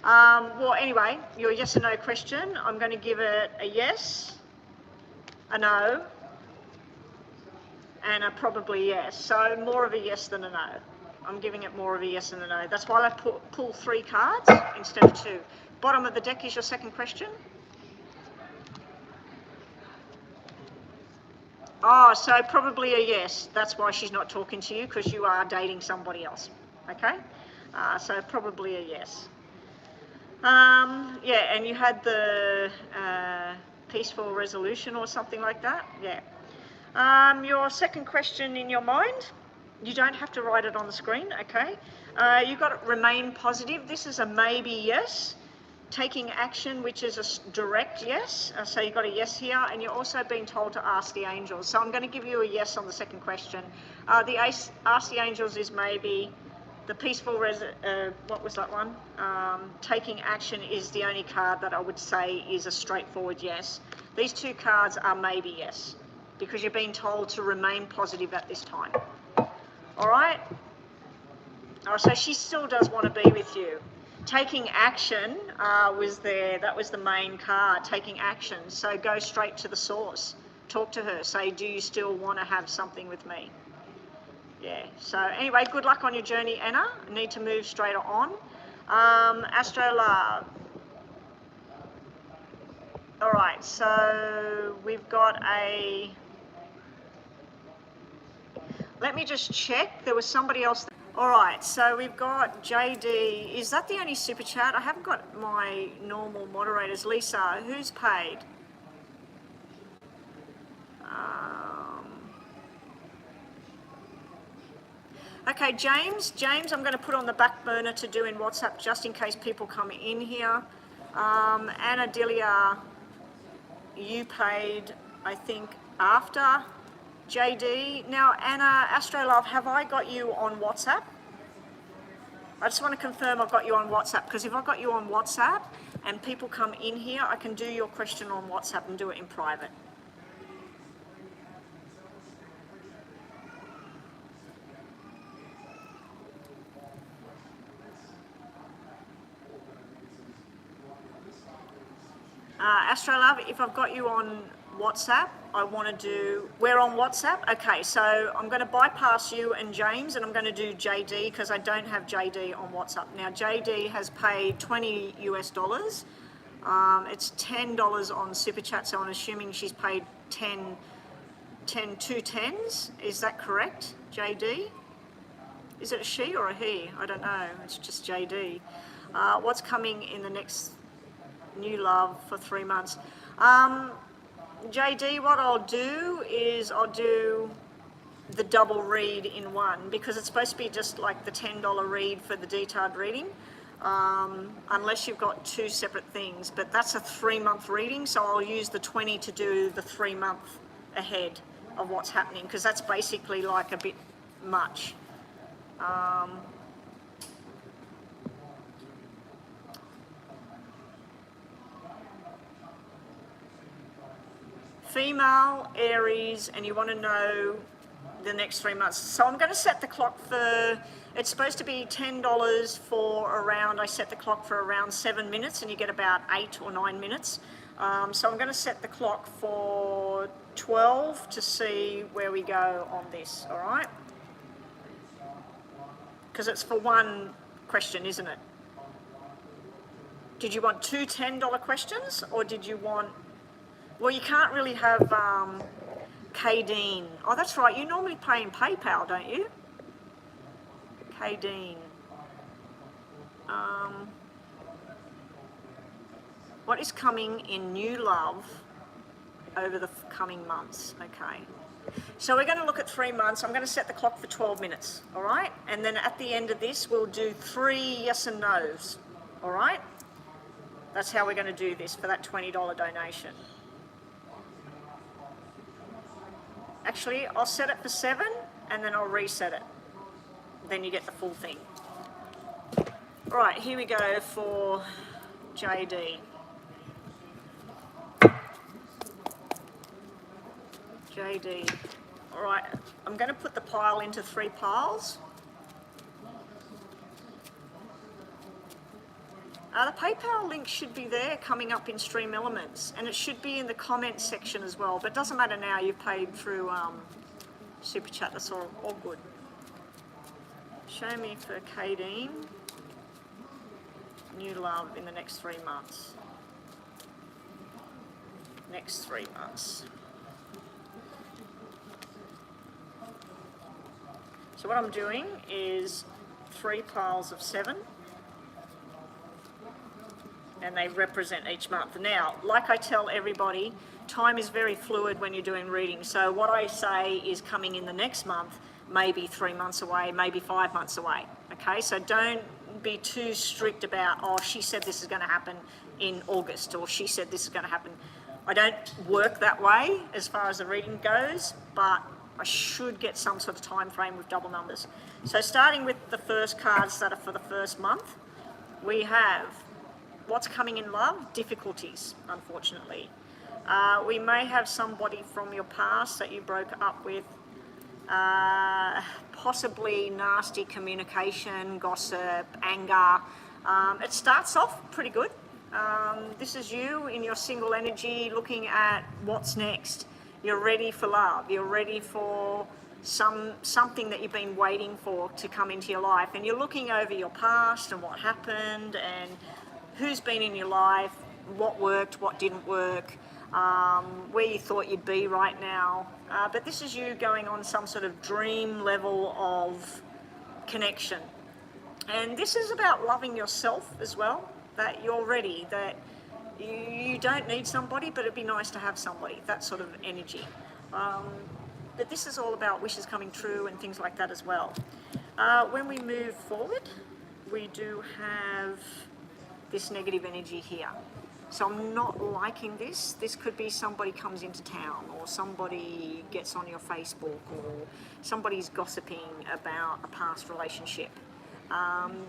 Well, anyway, your yes or no question. I'm going to give it a yes, a no, and a probably yes. So more of a yes than a no. I'm giving it more of a yes than a no. That's why I pull 3 cards instead of 2. Bottom of the deck is your second question. Oh, so probably a yes. That's why she's not talking to you, because you are dating somebody else. Okay? So probably a yes. Yeah, and you had the peaceful resolution or something like that. Yeah. Your second question in your mind, you don't have to write it on the screen, okay? You've got to remain positive. This is a maybe yes. Taking action, which is a direct yes. So you've got a yes here, and you're also being told to ask the angels. So I'm going to give you a yes on the second question. The ask the angels is maybe. The peaceful, what was that one? Taking action is the only card that I would say is a straightforward yes. These 2 cards are maybe yes, because you're being told to remain positive at this time. All right? Oh, so she still does want to be with you. Taking action was there. That was the main card, taking action. So go straight to the source. Talk to her. Say, do you still want to have something with me? Yeah, so anyway, good luck on your journey, Anna. Need to move straight on. Astro Love. All right, so we've got a... Let me just check. There was somebody else. All right, so we've got JD. Is that the only super chat? I haven't got my normal moderators. Lisa, who's paid? Okay, James, I'm going to put on the back burner to do in WhatsApp just in case people come in here. Anna Delia, you paid, I think, after JD. Now, Anna, Astrolove, have I got you on WhatsApp? I just want to confirm I've got you on WhatsApp, because if I've got you on WhatsApp and people come in here, I can do your question on WhatsApp and do it in private. Astrolove, if I've got you on WhatsApp, I want to do... We're on WhatsApp? Okay, so I'm going to bypass you and James, and I'm going to do JD, because I don't have JD on WhatsApp. Now, JD has paid $20 US. It's $10 on Super Chat, so I'm assuming she's paid 2 10s. Is that correct, JD? Is it a she or a he? I don't know. It's just JD. What's coming in the next... New love for 3 months. JD, what I'll do is I'll do the double read in one, because it's supposed to be just like the $10 read for the detailed reading, unless you've got 2 separate things. But that's a 3-month reading, so I'll use the 20 to do the 3-month ahead of what's happening, because that's basically like a bit much. Female, Aries, and you want to know the next 3 months. So I'm going to set the clock for, it's supposed to be $10 for around, I set the clock for around 7 minutes, and you get about 8 or 9 minutes. So I'm going to set the clock for 12 to see where we go on this, all right? Because it's for one question, isn't it? Did you want 2 $10 questions, or did you want... Well, you can't really have Kadeen. Oh, that's right. You normally pay in PayPal, don't you? Kadeen. What is coming in new love over the coming months? Okay. So we're going to look at 3 months. I'm going to set the clock for 12 minutes, all right? And then at the end of this, we'll do 3 yes and no's, all right? That's how we're going to do this for that $20 donation. Actually, I'll set it for 7 and then I'll reset it. Then you get the full thing. Right, here we go for JD. JD. All right, I'm going to put the pile into 3 piles. The PayPal link should be there coming up in Stream Elements, and it should be in the comments section as well, but it doesn't matter now, you've paid through Super Chat, that's all good. Show me for Kadeen, new love in the next 3 months. Next 3 months. So what I'm doing is 3 piles of 7. And they represent each month. Now, like I tell everybody, time is very fluid when you're doing readings. So what I say is coming in the next month, maybe 3 months away, maybe 5 months away. Okay, so don't be too strict about, oh, she said this is going to happen in August, or she said this is going to happen. I don't work that way as far as the reading goes, but I should get some sort of time frame with double numbers. So starting with the first cards that are for the first month, we have what's coming in love? Difficulties, unfortunately. We may have somebody from your past that you broke up with, possibly nasty communication, gossip, anger. It starts off pretty good. This is you in your single energy looking at what's next. You're ready for love. You're ready for something that you've been waiting for to come into your life. And you're looking over your past and what happened and who's been in your life, what worked, what didn't work, where you thought you'd be right now. But this is you going on some sort of dream level of connection. And this is about loving yourself as well, that you're ready, that you don't need somebody, but it'd be nice to have somebody, that sort of energy. But this is all about wishes coming true and things like that as well. When we move forward, we do have this negative energy here. So I'm not liking this. This could be somebody comes into town, or somebody gets on your Facebook, or somebody's gossiping about a past relationship.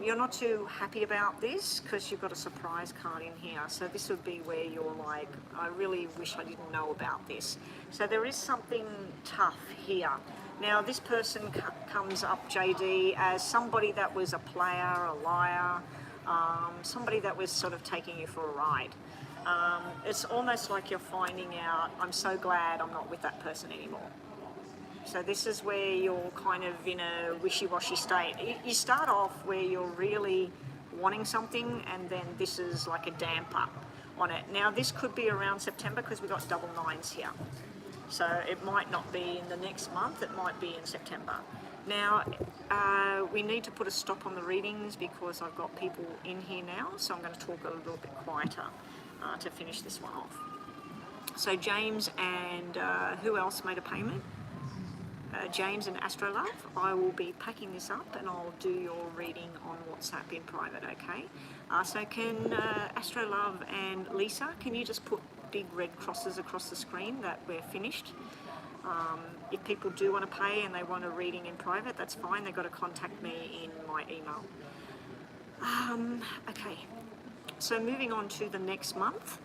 You're not too happy about this because you've got a surprise card in here. So this would be where you're like, I really wish I didn't know about this. So there is something tough here. Now this person comes up, JD, as somebody that was a player, a liar, somebody that was sort of taking you for a ride. It's almost like you're finding out, I'm so glad I'm not with that person anymore. So this is where you're kind of in a wishy-washy state. You start off where you're really wanting something, and then this is like a damper on it. Now this could be around September because we've got double 9s here. So it might not be in the next month, it might be in September. Now, we need to put a stop on the readings because I've got people in here now, so I'm going to talk a little bit quieter to finish this one off. So James and who else made a payment? James and Astrolove. I will be packing this up and I'll do your reading on WhatsApp in private, okay? So can Astrolove and Lisa, can you just put big red crosses across the screen that we're finished? If people do want to pay and they want a reading in private, that's fine. They've got to contact me in my email. Okay, so moving on to the next month.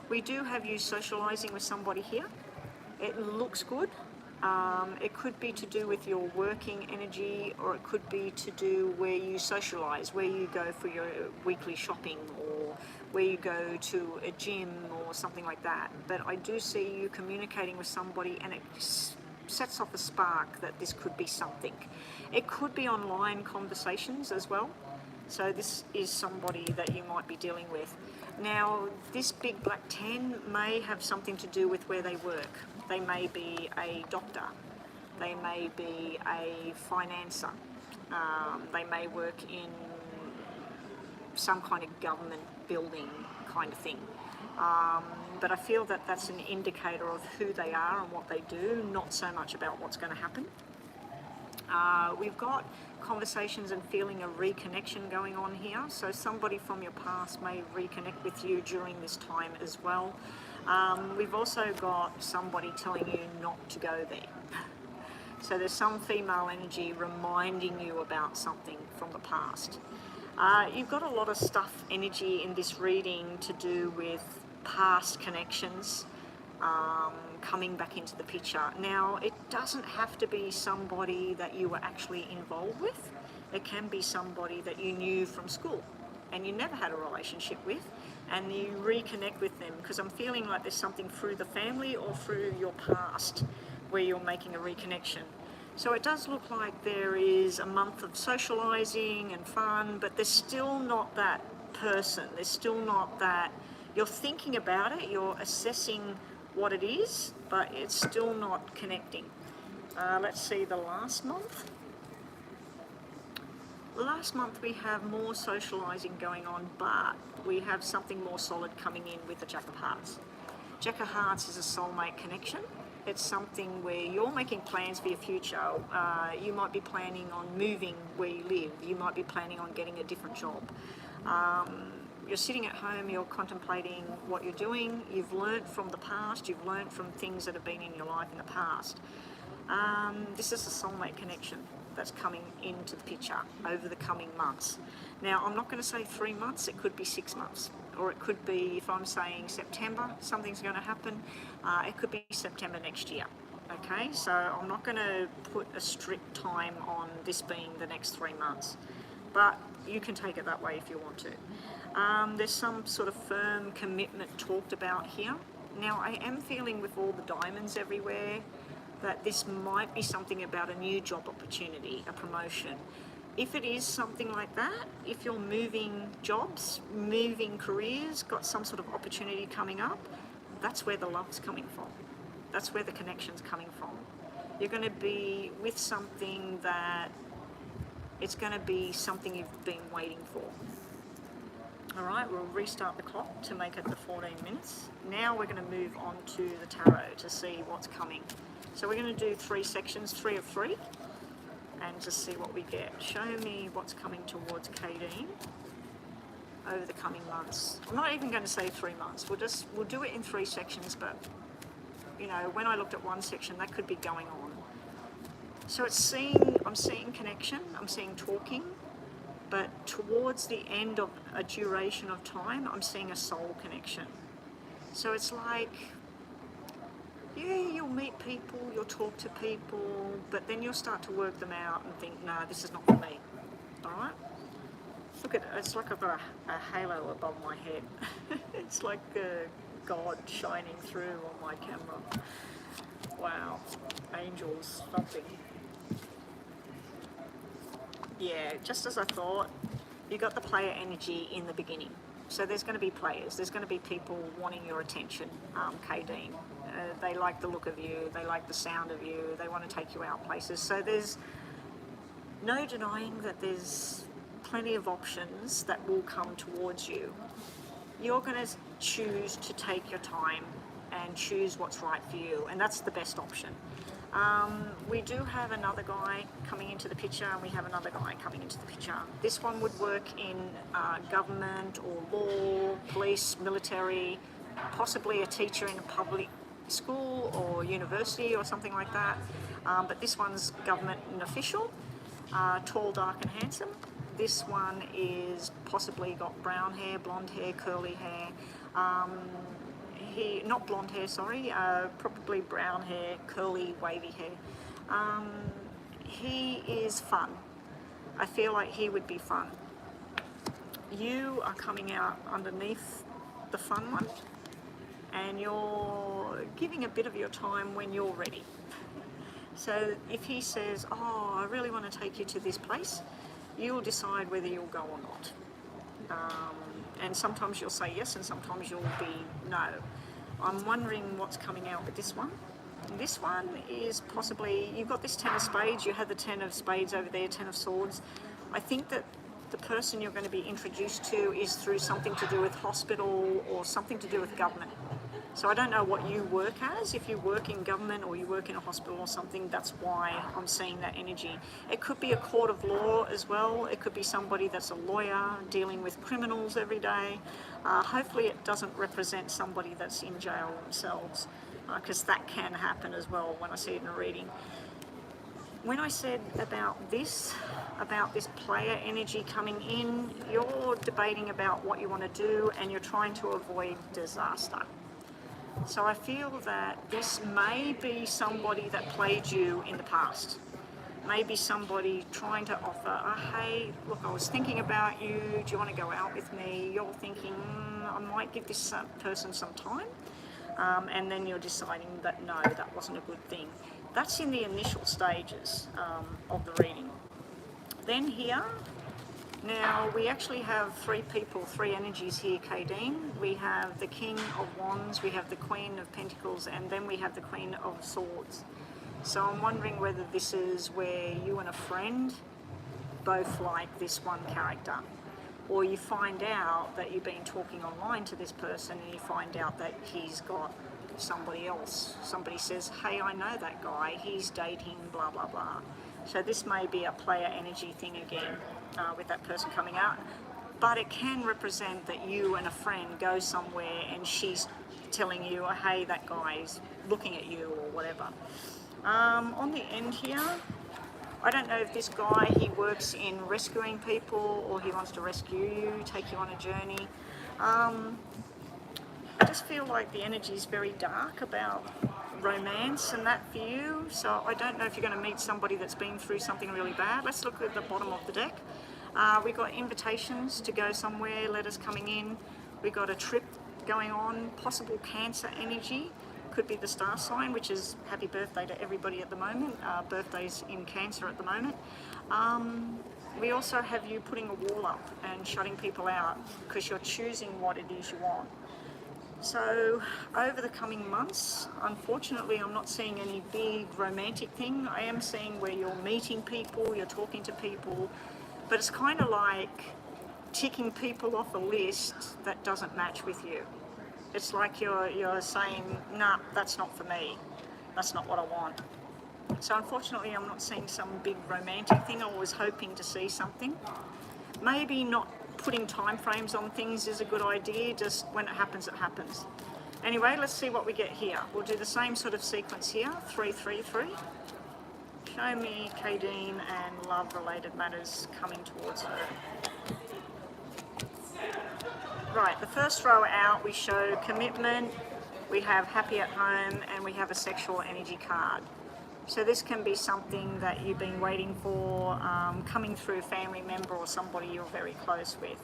We do have you socialising with somebody here. It looks good. It could be to do with your working energy, or it could be to do where you socialise, where you go for your weekly shopping, or where you go to a gym or something like that. But I do see you communicating with somebody, and it sets off a spark that this could be something. It could be online conversations as well. So this is somebody that you might be dealing with. Now, this big black 10 may have something to do with where they work. They may be a doctor. They may be a financer. They may work in some kind of government building kind of thing. But I feel that that's an indicator of who they are and what they do, not so much about what's going to happen. We've got conversations and feeling a reconnection going on here. So somebody from your past may reconnect with you during this time as well. We've also got somebody telling you not to go there. So there's some female energy reminding you about something from the past. You've got a lot of stuff, energy in this reading to do with past connections coming back into the picture. Now, it doesn't have to be somebody that you were actually involved with. It can be somebody that you knew from school and you never had a relationship with, and you reconnect with them, because I'm feeling like there's something through the family or through your past where you're making a reconnection. So it does look like there is a month of socialising and fun, but there's still not that person. There's still not that, you're thinking about it, you're assessing what it is, but it's still not connecting. Let's see the last month. Last month we have more socialising going on, but we have something more solid coming in with the Jack of Hearts. Jack of Hearts is a soulmate connection. It's something where you're making plans for your future. You might be planning on moving where you live. You might be planning on getting a different job. You're sitting at home, you're contemplating what you're doing. You've learnt from the past. You've learnt from things that have been in your life in the past. This is a soulmate connection that's coming into the picture over the coming months. Now, I'm not going to say 3 months, it could be 6 months, or it could be, if I'm saying September, something's going to happen, it could be September next year. Okay, so I'm not going to put a strict time on this being the next 3 months, but you can take it that way if you want to. There's some sort of firm commitment talked about here. Now, I am feeling with all the diamonds everywhere that this might be something about a new job opportunity, a promotion. If it is something like that, if you're moving jobs, moving careers, got some sort of opportunity coming up, that's where the love's coming from. That's where the connection's coming from. You're going to be with something that it's going to be something you've been waiting for. All right, we'll restart the clock to make it the 14 minutes. Now we're going to move on to the tarot to see what's coming. So we're going to do 3 sections, 3 of 3, and just see what we get. Show me what's coming towards Kadeen over the coming months. I'm not even going to say 3 months. We'll do it in 3 sections, but you know, when I looked at one section, that could be going on. So I'm seeing connection, I'm seeing talking, but towards the end of a duration of time, I'm seeing a soul connection. So it's like, yeah, you'll meet people, you'll talk to people, but then you'll start to work them out and think, no, this is not for me. All right? Look at it, it's like I've got a halo above my head. It's like God shining through on my camera. Wow, angels, something. Yeah, just as I thought, you got the player energy in the beginning. So there's going to be players, there's going to be people wanting your attention, Kadeen. They like the look of you, they like the sound of you, they want to take you out places. So there's no denying that there's plenty of options that will come towards you. You're going to choose to take your time and choose what's right for you, and that's the best option. We do have another guy coming into the picture, and we have another guy coming into the picture. This one would work in government or law, police, military, possibly a teacher in a public school or university or something like that. But this one's government and official, tall, dark and handsome. This one is possibly got brown hair, blonde hair, curly hair. Not blonde hair, sorry, probably brown hair, curly, wavy hair. He is fun. I feel like he would be fun. You are coming out underneath the fun one, and you're giving a bit of your time when you're ready. So if he says, oh, I really want to take you to this place, you'll decide whether you'll go or not. And sometimes you'll say yes, and sometimes you'll be no. I'm wondering what's coming out with this one. This one is possibly, you've got this 10 of spades, you have the 10 of spades over there, 10 of swords. I think that the person you're going to be introduced to is through something to do with hospital or something to do with government. So I don't know what you work as. If you work in government or you work in a hospital or something, that's why I'm seeing that energy. It could be a court of law as well. It could be somebody that's a lawyer dealing with criminals every day. Hopefully it doesn't represent somebody that's in jail themselves, because that can happen as well when I see it in a reading. when I said about this player energy coming in, you're debating about what you want to do and you're trying to avoid disaster. So I feel that this may be somebody that played you in the past. Maybe somebody trying to offer, hey, look, I was thinking about you, do you want to go out with me? You're thinking, I might give this person some time. And then you're deciding that no, that wasn't a good thing. That's in the initial stages of the reading. Then here, now we actually have three people, three energies here, Kadeen. We have the King of Wands, we have the Queen of Pentacles, and then we have the Queen of Swords. So I'm wondering whether this is where you and a friend both like this one character, or you find out that you've been talking online to this person and you find out that he's got somebody else. Somebody says, hey, I know that guy, he's dating, blah, blah, blah. So this may be a player energy thing again with that person coming out. But it can represent that you and a friend go somewhere and she's telling you, hey, that guy's looking at you or whatever. On the end here, I don't know if this guy, he works in rescuing people or he wants to rescue you, take you on a journey. I just feel like the energy is very dark about romance and that for you. So I don't know if you're going to meet somebody that's been through something really bad. Let's look at the bottom of the deck. We've got invitations to go somewhere, letters coming in. We've got a trip going on, possible Cancer energy. Could be the star sign, which is happy birthday to everybody at the moment. Birthdays in Cancer at the moment. We also have you putting a wall up and shutting people out because you're choosing what it is you want. So over the coming months, unfortunately, I'm not seeing any big romantic thing. I am seeing where you're meeting people, you're talking to people, but it's kind of like ticking people off a list that doesn't match with you. It's like you're saying, nah, that's not for me. That's not what I want. So unfortunately, I'm not seeing some big romantic thing. I was hoping to see something. Maybe not putting time frames on things is a good idea. Just when it happens, it happens. Anyway, let's see what we get here. We'll do the same sort of sequence here, 3, 3, 3. Show me Kadeen and love-related matters coming towards her. Right, the first row out we show commitment, we have happy at home, and we have a sexual energy card. So this can be something that you've been waiting for, coming through a family member or somebody you're very close with.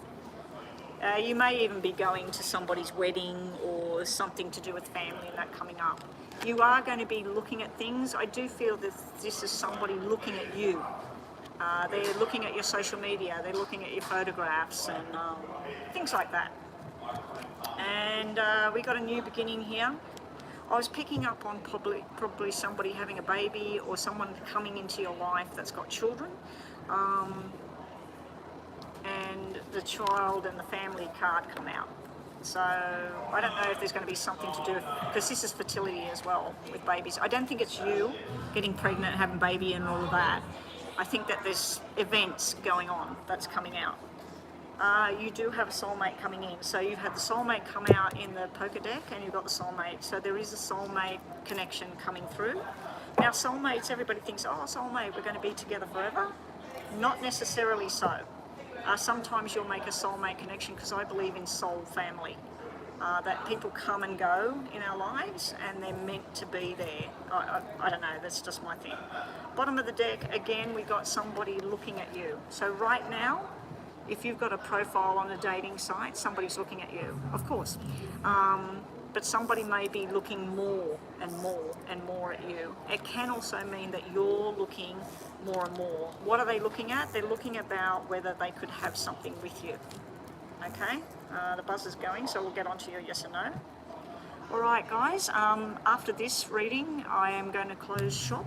You may even be going to somebody's wedding or something to do with family and that coming up. You are going to be looking at things. I do feel that this is somebody looking at you. They're looking at your social media, they're looking at your photographs and things like that. And we got a new beginning here. I was picking up on probably somebody having a baby or someone coming into your life that's got children. And the child and the family card come out. So I don't know if there's going to be something to do with, because this is fertility as well with babies. I don't think it's you getting pregnant, having a baby and all of that. I think that there's events going on that's coming out. You do have a soulmate coming in. So you've had the soulmate come out in the poker deck and you've got the soulmate. So there is a soulmate connection coming through. Now soulmates, everybody thinks, oh, soulmate, we're going to be together forever. Not necessarily so. Sometimes you'll make a soulmate connection because I believe in soul family. That people come and go in our lives and they're meant to be there. I don't know, that's just my thing. Bottom of the deck, again, we got somebody looking at you. So right now, if you've got a profile on a dating site, somebody's looking at you, of course. But somebody may be looking more and more and more at you. It can also mean that you're looking more and more. What are they looking at? They're looking about whether they could have something with you. Okay, the buzzer's going, so we'll get on to your yes or no. All right, guys, after this reading, I am going to close shop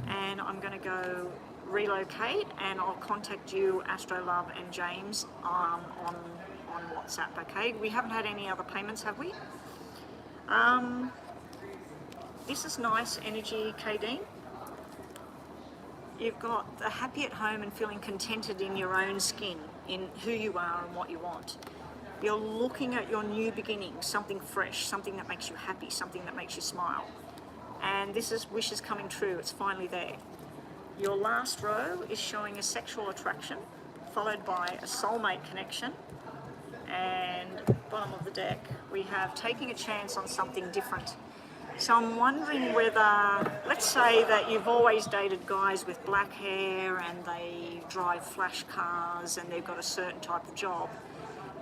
and I'm going to go relocate and I'll contact you, Astrolove and James, on WhatsApp, okay? We haven't had any other payments, have we? This is nice energy, Kadeen. You've got the happy at home and feeling contented in your own skin, in who you are and what you want. You're looking at your new beginning, something fresh, something that makes you happy, something that makes you smile. And this is wishes coming true, it's finally there. Your last row is showing a sexual attraction, followed by a soulmate connection. And bottom of the deck, we have taking a chance on something different. So I'm wondering whether, let's say that you've always dated guys with black hair and they drive flash cars and they've got a certain type of job.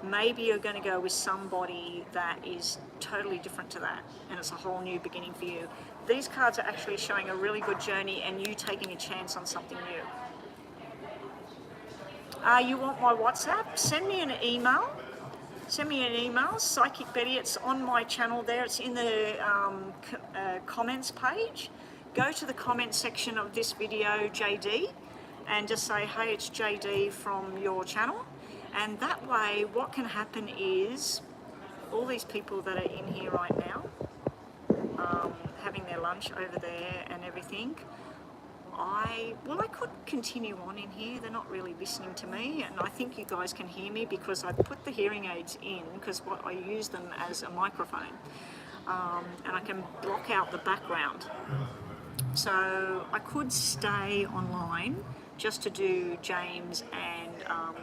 Maybe you're going to go with somebody that is totally different to that, and it's a whole new beginning for you. These cards are actually showing a really good journey and you taking a chance on something new. You want my WhatsApp? Send me an email. Send me an email, Psychic Betty. It's on my channel there. It's in the comments page. Go to the comment section of this video, JD, and just say, hey, it's JD from your channel. And that way, what can happen is all these people that are in here right now, having their lunch over there and everything, I could continue on in here. They're not really listening to me, and I think you guys can hear me because I put the hearing aids in because I use them as a microphone, and I can block out the background. So I could stay online just to do James and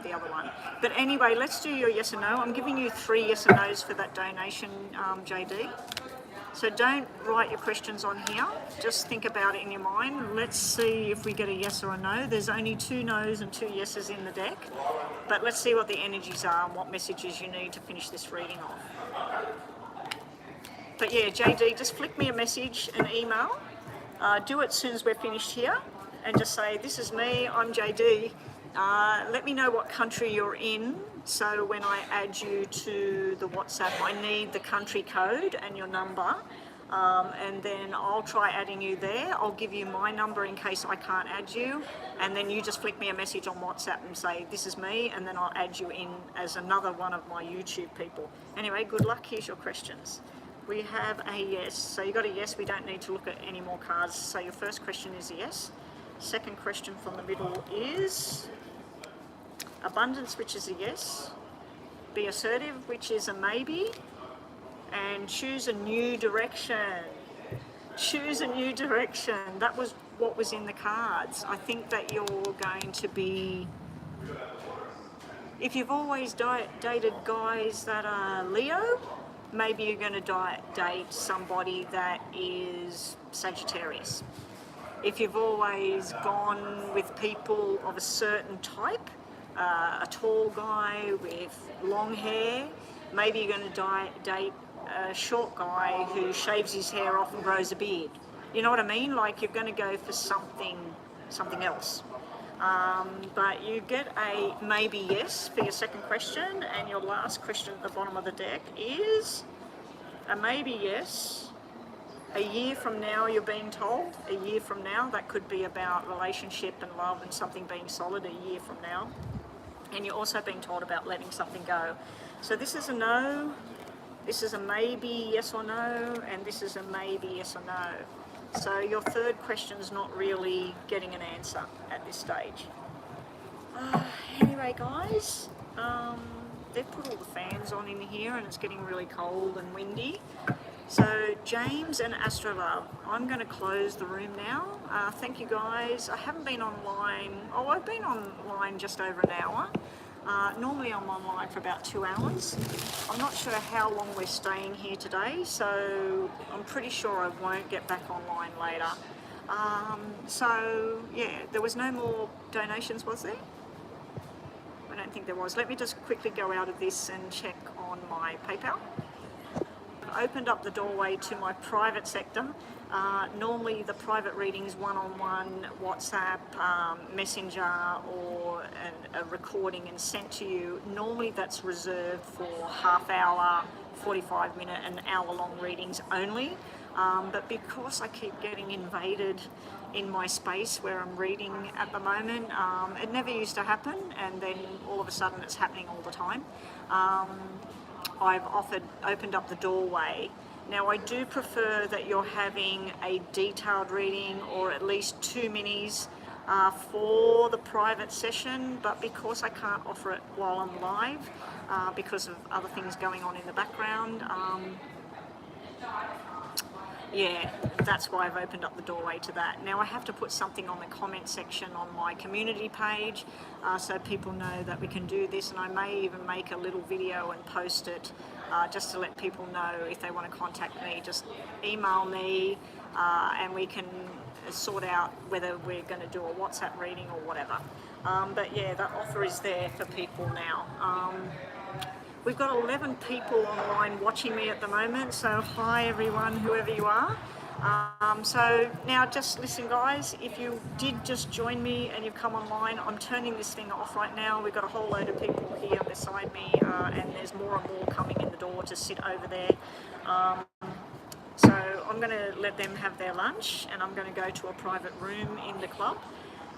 the other one. But anyway, let's do your yes or no. I'm giving you 3 yes or no's for that donation, JD. So don't write your questions on here, just think about it in your mind. Let's see if we get a yes or a no. There's only 2 no's and 2 yeses in the deck, but let's see what the energies are and what messages you need to finish this reading off. But yeah, JD, just flick me a message, an email. Do it as soon as we're finished here, and just say, this is me, I'm JD. Let me know what country you're in, so when I add you to the WhatsApp, I need the country code and your number, and then I'll try adding you there. I'll give you my number in case I can't add you, and then you just flick me a message on WhatsApp and say, this is me, and then I'll add you in as another one of my YouTube people. Anyway, good luck. Here's your questions. We have a yes. So you got a yes. We don't need to look at any more cards. So your first question is a yes. Second question from the middle is abundance, which is a yes. Be assertive, which is a maybe. And choose a new direction. Choose a new direction. That was what was in the cards. I think that you're going to be, if you've always dated guys that are Leo, maybe you're going to date somebody that is Sagittarius. If you've always gone with people of a certain type, a tall guy with long hair, maybe you're going to date a short guy who shaves his hair off and grows a beard. You know what I mean? Like, you're going to go for something else. But you get a maybe yes for your second question, and your last question at the bottom of the deck is a maybe yes. A year from now, you're being told. A year from now, that could be about relationship and love and something being solid a year from now. And you're also being told about letting something go. So this is a no, this is a maybe yes or no, and this is a maybe yes or no. So your third question's not really getting an answer at this stage. Anyway, guys, they've put all the fans on in here and it's getting really cold and windy. So James and Astrolove, I'm going to close the room now. Thank you guys. I haven't been online. Oh, I've been online just over an hour. Normally I'm online for about 2 hours. I'm not sure how long we're staying here today, so I'm pretty sure I won't get back online later. So yeah, there was no more donations, was there? I don't think there was. Let me just quickly go out of this and check on my PayPal. Opened up the doorway to my private sector. Normally the private readings, one-on-one, WhatsApp, Messenger, or a recording and sent to you, normally that's reserved for half hour, 45-minute and hour-long readings only. But because I keep getting invaded in my space where I'm reading at the moment, it never used to happen, and then all of a sudden it's happening all the time. I've opened up the doorway. Now, I do prefer that you're having a detailed reading or at least 2 minis for the private session, but because I can't offer it while I'm live because of other things going on in the background, yeah, that's why I've opened up the doorway to that. Now I have to put something on the comment section on my community page so people know that we can do this, and I may even make a little video and post it just to let people know if they want to contact me, just email me and we can sort out whether we're going to do a WhatsApp reading or whatever. But yeah, that offer is there for people now. We've got 11 people online watching me at the moment, so hi everyone, whoever you are. So now just listen guys, if you did just join me and you've come online, I'm turning this thing off right now. We've got a whole load of people here beside me and there's more and more coming in the door to sit over there. So I'm going to let them have their lunch and I'm going to go to a private room in the club.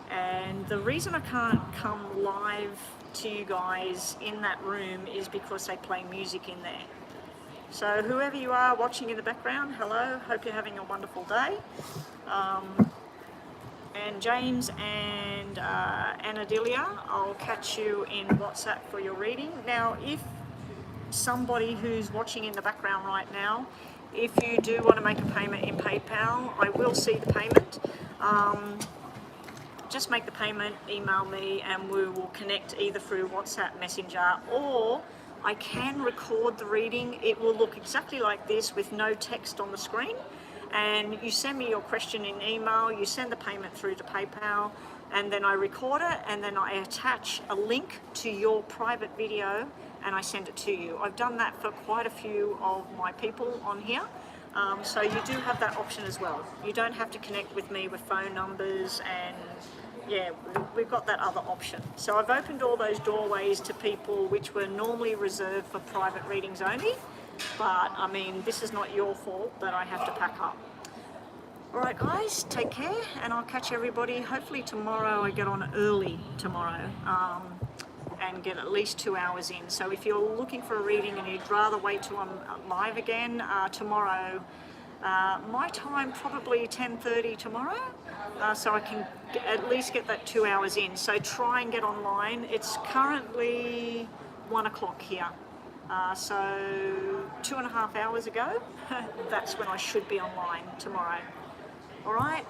And the reason I can't come live to you guys in that room is because they play music in there. So whoever you are watching in the background, hello, hope you're having a wonderful day. And James and Anadilia, I'll catch you in WhatsApp for your reading. Now, if somebody who's watching in the background right now, if you do want to make a payment in PayPal, I will see the payment. Just make the payment, email me, and we will connect either through WhatsApp Messenger, or I can record the reading. It will look exactly like this with no text on the screen. And you send me your question in email, you send the payment through to PayPal, and then I record it, and then I attach a link to your private video and I send it to you. I've done that for quite a few of my people on here. So you do have that option as well. You don't have to connect with me with phone numbers, and yeah, we've got that other option. So I've opened all those doorways to people which were normally reserved for private readings only, but I mean, this is not your fault that I have to pack up. All right guys, take care, and I'll catch everybody. Hopefully tomorrow I get on early tomorrow and get at least 2 hours in. So if you're looking for a reading and you'd rather wait till I'm live again, tomorrow, my time probably 10:30 tomorrow, so I can at least get that 2 hours in. So try and get online. It's currently 1 o'clock here. So 2.5 hours ago, that's when I should be online tomorrow. All right,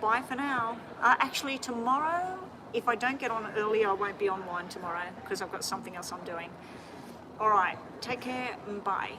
bye for now. Actually, tomorrow, if I don't get on early, I won't be online tomorrow because I've got something else I'm doing. All right, take care and bye.